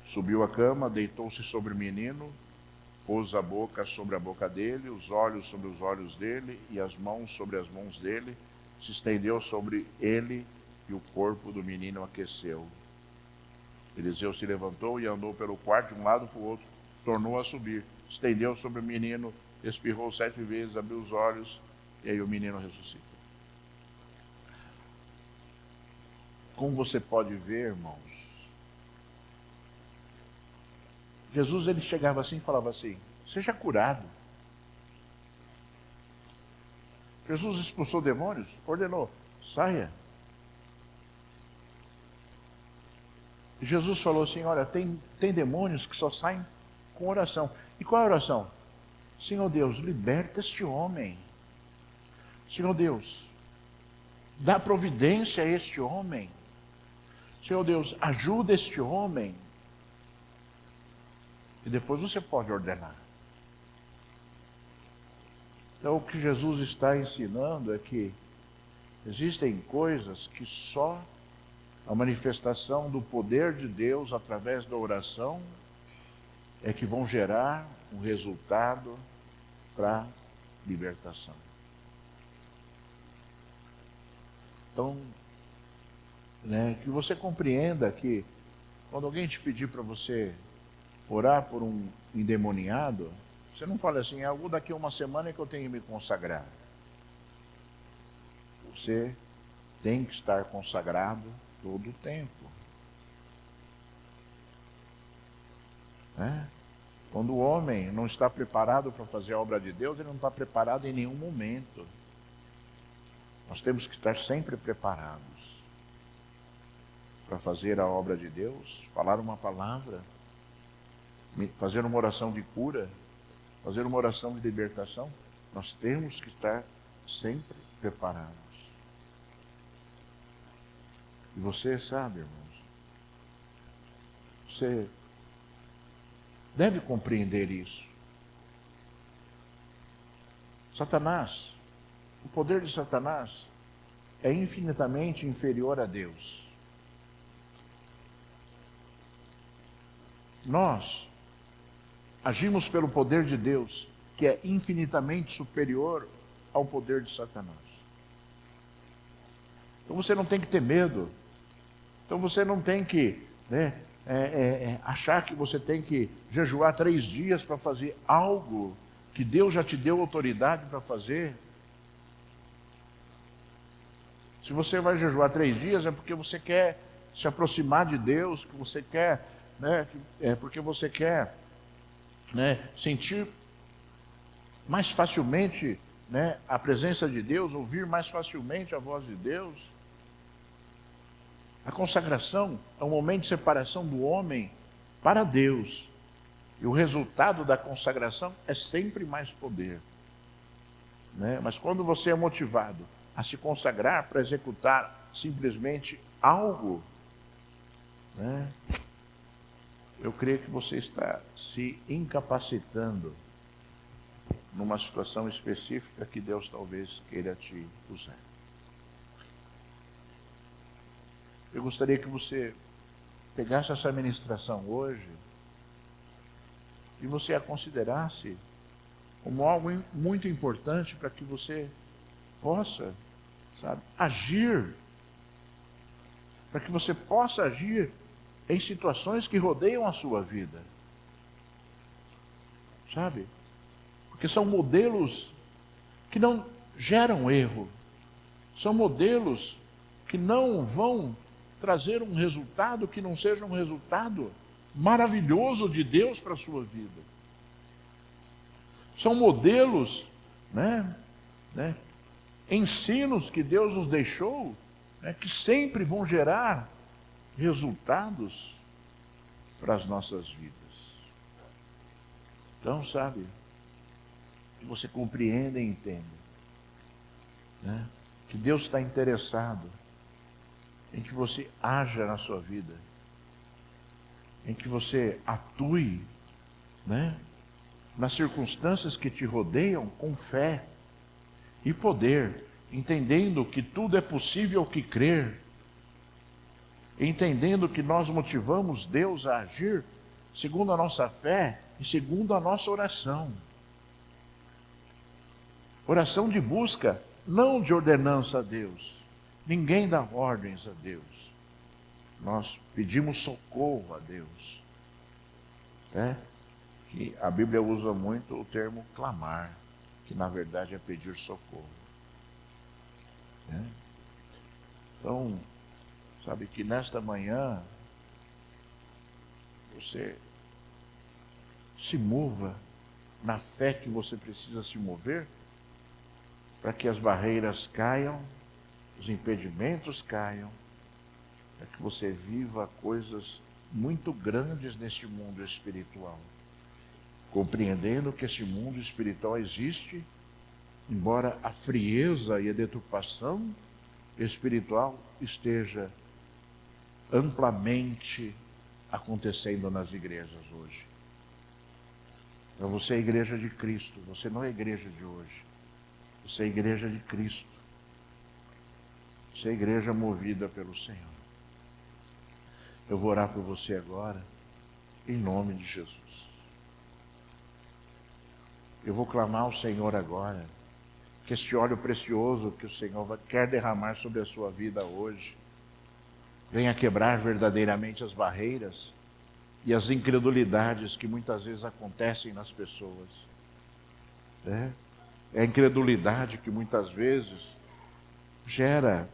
Subiu à cama, deitou-se sobre o menino, pôs a boca sobre a boca dele, os olhos sobre os olhos dele e as mãos sobre as mãos dele, se estendeu sobre ele e o corpo do menino aqueceu. Eliseu se levantou e andou pelo quarto de um lado para o outro, tornou a subir, estendeu sobre o menino, espirrou 7 vezes, abriu os olhos e aí o menino ressuscitou. Como você pode ver, irmãos, Jesus, ele chegava assim e falava assim: seja curado. Jesus expulsou demônios, ordenou: saia. E Jesus falou assim: olha, tem demônios que só saem com oração. E qual é a oração? Senhor Deus, liberta este homem. Senhor Deus, dá providência a este homem. Senhor Deus, ajuda este homem. E depois você pode ordenar. Então o que Jesus está ensinando é que existem coisas que só a manifestação do poder de Deus através da oração é que vão gerar um resultado para libertação. Então, que você compreenda que quando alguém te pedir para você orar por um endemoniado, você não fala assim, algo daqui a uma semana é que eu tenho que me consagrar. Você tem que estar consagrado todo o tempo. Quando o homem não está preparado para fazer a obra de Deus, ele não está preparado em nenhum momento. Nós temos que estar sempre preparados para fazer a obra de Deus, falar uma palavra, fazer uma oração de cura, fazer uma oração de libertação. Nós temos que estar sempre preparados. E você sabe, irmãos, você deve compreender isso. Satanás, o poder de Satanás é infinitamente inferior a Deus. Nós agimos pelo poder de Deus, que é infinitamente superior ao poder de Satanás. Então você não tem que ter medo. Então você não tem que achar que você tem que jejuar 3 dias para fazer algo que Deus já te deu autoridade para fazer. Se você vai jejuar 3 dias é porque você quer se aproximar de Deus, que você quer, porque você quer sentir mais facilmente a presença de Deus, ouvir mais facilmente a voz de Deus. A consagração é um momento de separação do homem para Deus. E o resultado da consagração é sempre mais poder. Mas quando você é motivado a se consagrar para executar simplesmente algo, eu creio que você está se incapacitando numa situação específica que Deus talvez queira te usar. Eu gostaria que você pegasse essa ministração hoje e você a considerasse como algo muito importante para que você possa, agir, para que você possa agir em situações que rodeiam a sua vida. Porque são modelos que não geram erro, são modelos que não vão trazer um resultado que não seja um resultado maravilhoso de Deus para a sua vida. São modelos, ensinos que Deus nos deixou, que sempre vão gerar resultados para as nossas vidas. Então, que você compreenda e entenda, que Deus está interessado em que você haja na sua vida, em que você atue, nas circunstâncias que te rodeiam com fé e poder, entendendo que tudo é possível ao que crer, entendendo que nós motivamos Deus a agir segundo a nossa fé e segundo a nossa oração. Oração de busca, não de ordenança a Deus. Ninguém dá ordens a Deus. Nós pedimos socorro a Deus. Que a Bíblia usa muito o termo clamar, que na verdade é pedir socorro. Então, que nesta manhã você se mova na fé que você precisa se mover, para que as barreiras caiam, os impedimentos caiam, para que você viva coisas muito grandes neste mundo espiritual, compreendendo que esse mundo espiritual existe embora a frieza e a deturpação espiritual esteja amplamente acontecendo nas igrejas hoje. Então você é a igreja de Cristo, você não é a igreja de hoje. Você é a igreja de Cristo. Você é a igreja movida pelo Senhor. Eu vou orar por você agora, em nome de Jesus. Eu vou clamar ao Senhor agora, que este óleo precioso que o Senhor quer derramar sobre a sua vida hoje, venha quebrar verdadeiramente as barreiras e as incredulidades que muitas vezes acontecem nas pessoas. É a incredulidade que muitas vezes gera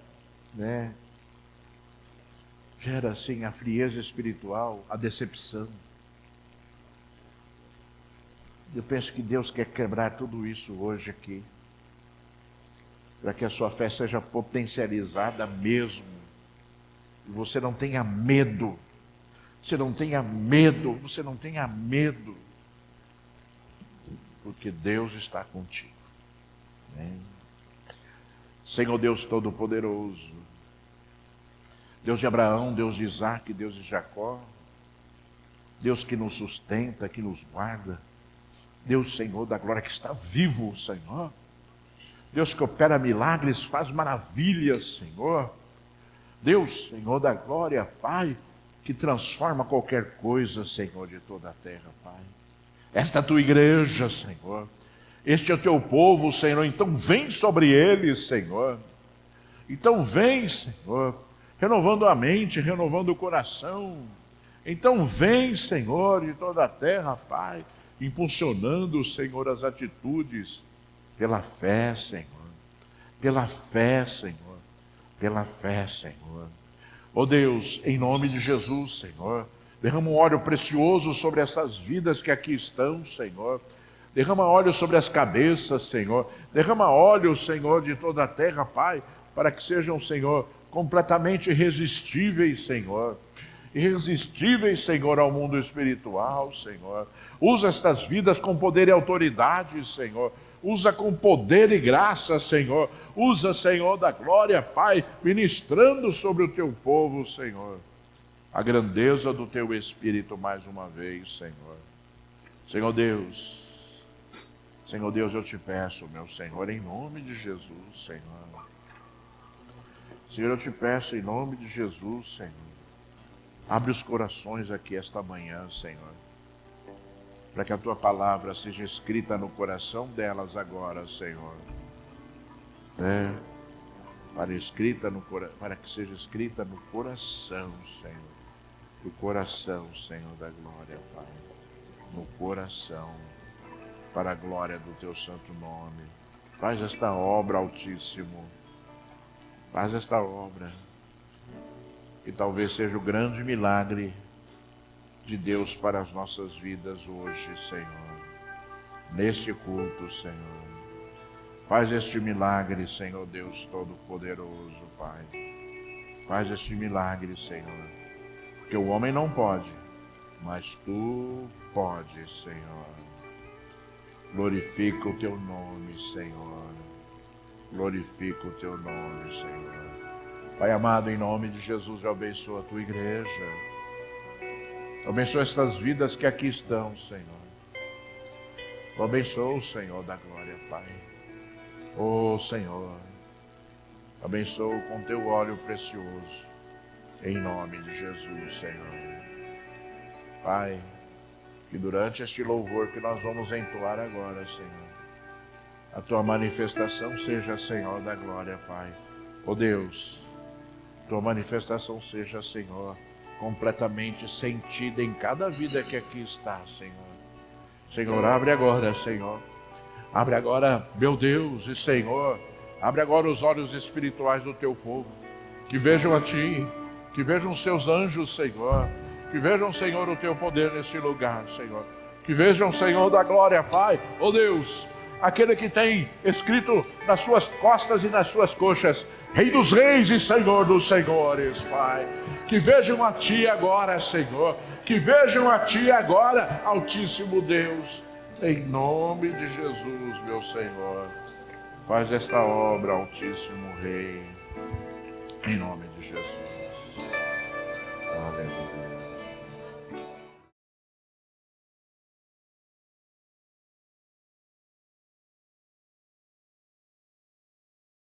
assim a frieza espiritual, a decepção. Eu penso que Deus quer quebrar tudo isso hoje aqui, para que a sua fé seja potencializada mesmo. E você não tenha medo. Você não tenha medo. Você não tenha medo. Porque Deus está contigo. Amém. Senhor Deus Todo-Poderoso, Deus de Abraão, Deus de Isaac, Deus de Jacó, Deus que nos sustenta, que nos guarda, Deus, Senhor da glória, que está vivo, Senhor, Deus que opera milagres, faz maravilhas, Senhor, Deus, Senhor da glória, Pai, que transforma qualquer coisa, Senhor, de toda a terra, Pai. Esta é a tua igreja, Senhor, este é o teu povo, Senhor, então vem sobre eles, Senhor, então vem, Senhor, renovando a mente, renovando o coração, então vem, Senhor, de toda a terra, Pai, impulsionando, Senhor, as atitudes, pela fé, Senhor, pela fé, Senhor, pela fé, Senhor. Ó Deus, em nome de Jesus, Senhor, derrama um óleo precioso sobre essas vidas que aqui estão, Senhor. Derrama óleo sobre as cabeças, Senhor. Derrama óleo, Senhor, de toda a terra, Pai, para que sejam, Senhor, completamente irresistíveis, Senhor. Irresistíveis, Senhor, ao mundo espiritual, Senhor. Usa estas vidas com poder e autoridade, Senhor. Usa com poder e graça, Senhor. Usa, Senhor da glória, Pai, ministrando sobre o teu povo, Senhor, a grandeza do teu Espírito mais uma vez, Senhor. Senhor Deus, eu te peço, meu Senhor, em nome de Jesus, Senhor. Senhor, eu te peço em nome de Jesus, Senhor. Abre os corações aqui esta manhã, Senhor, para que a tua palavra seja escrita no coração delas agora, Senhor. Para que seja escrita no coração, Senhor. No coração, Senhor da glória, Pai. No coração, para a glória do teu santo nome. Faz esta obra, Altíssimo. Faz esta obra. Que talvez seja o grande milagre de Deus para as nossas vidas hoje, Senhor. Neste culto, Senhor. Faz este milagre, Senhor Deus Todo-Poderoso, Pai. Faz este milagre, Senhor. Porque o homem não pode, mas tu podes, Senhor. Glorifica o teu nome, Senhor. Glorifica o teu nome, Senhor. Pai amado, em nome de Jesus, eu abençoo a tua igreja. Eu abençoo estas vidas que aqui estão, Senhor. Eu abençoo, Senhor da glória, Pai. Oh, Senhor, abençoo com teu óleo precioso, em nome de Jesus, Senhor. Pai, que durante este louvor que nós vamos entoar agora, Senhor, a tua manifestação seja, Senhor da glória, Pai. Oh Deus, tua manifestação seja, Senhor, completamente sentida em cada vida que aqui está, Senhor. Senhor, abre agora, Senhor. Abre agora, meu Deus e Senhor, abre agora os olhos espirituais do teu povo, que vejam a ti, que vejam os teus anjos, Senhor, que vejam, Senhor, o teu poder nesse lugar, Senhor, que vejam, Senhor da glória, Pai, oh Deus, aquele que tem escrito nas suas costas e nas suas coxas, Rei dos reis e Senhor dos senhores, Pai, que vejam a ti agora, Senhor, que vejam a ti agora, Altíssimo Deus, em nome de Jesus, meu Senhor. Faz esta obra, Altíssimo Rei, em nome de Jesus. Aleluia.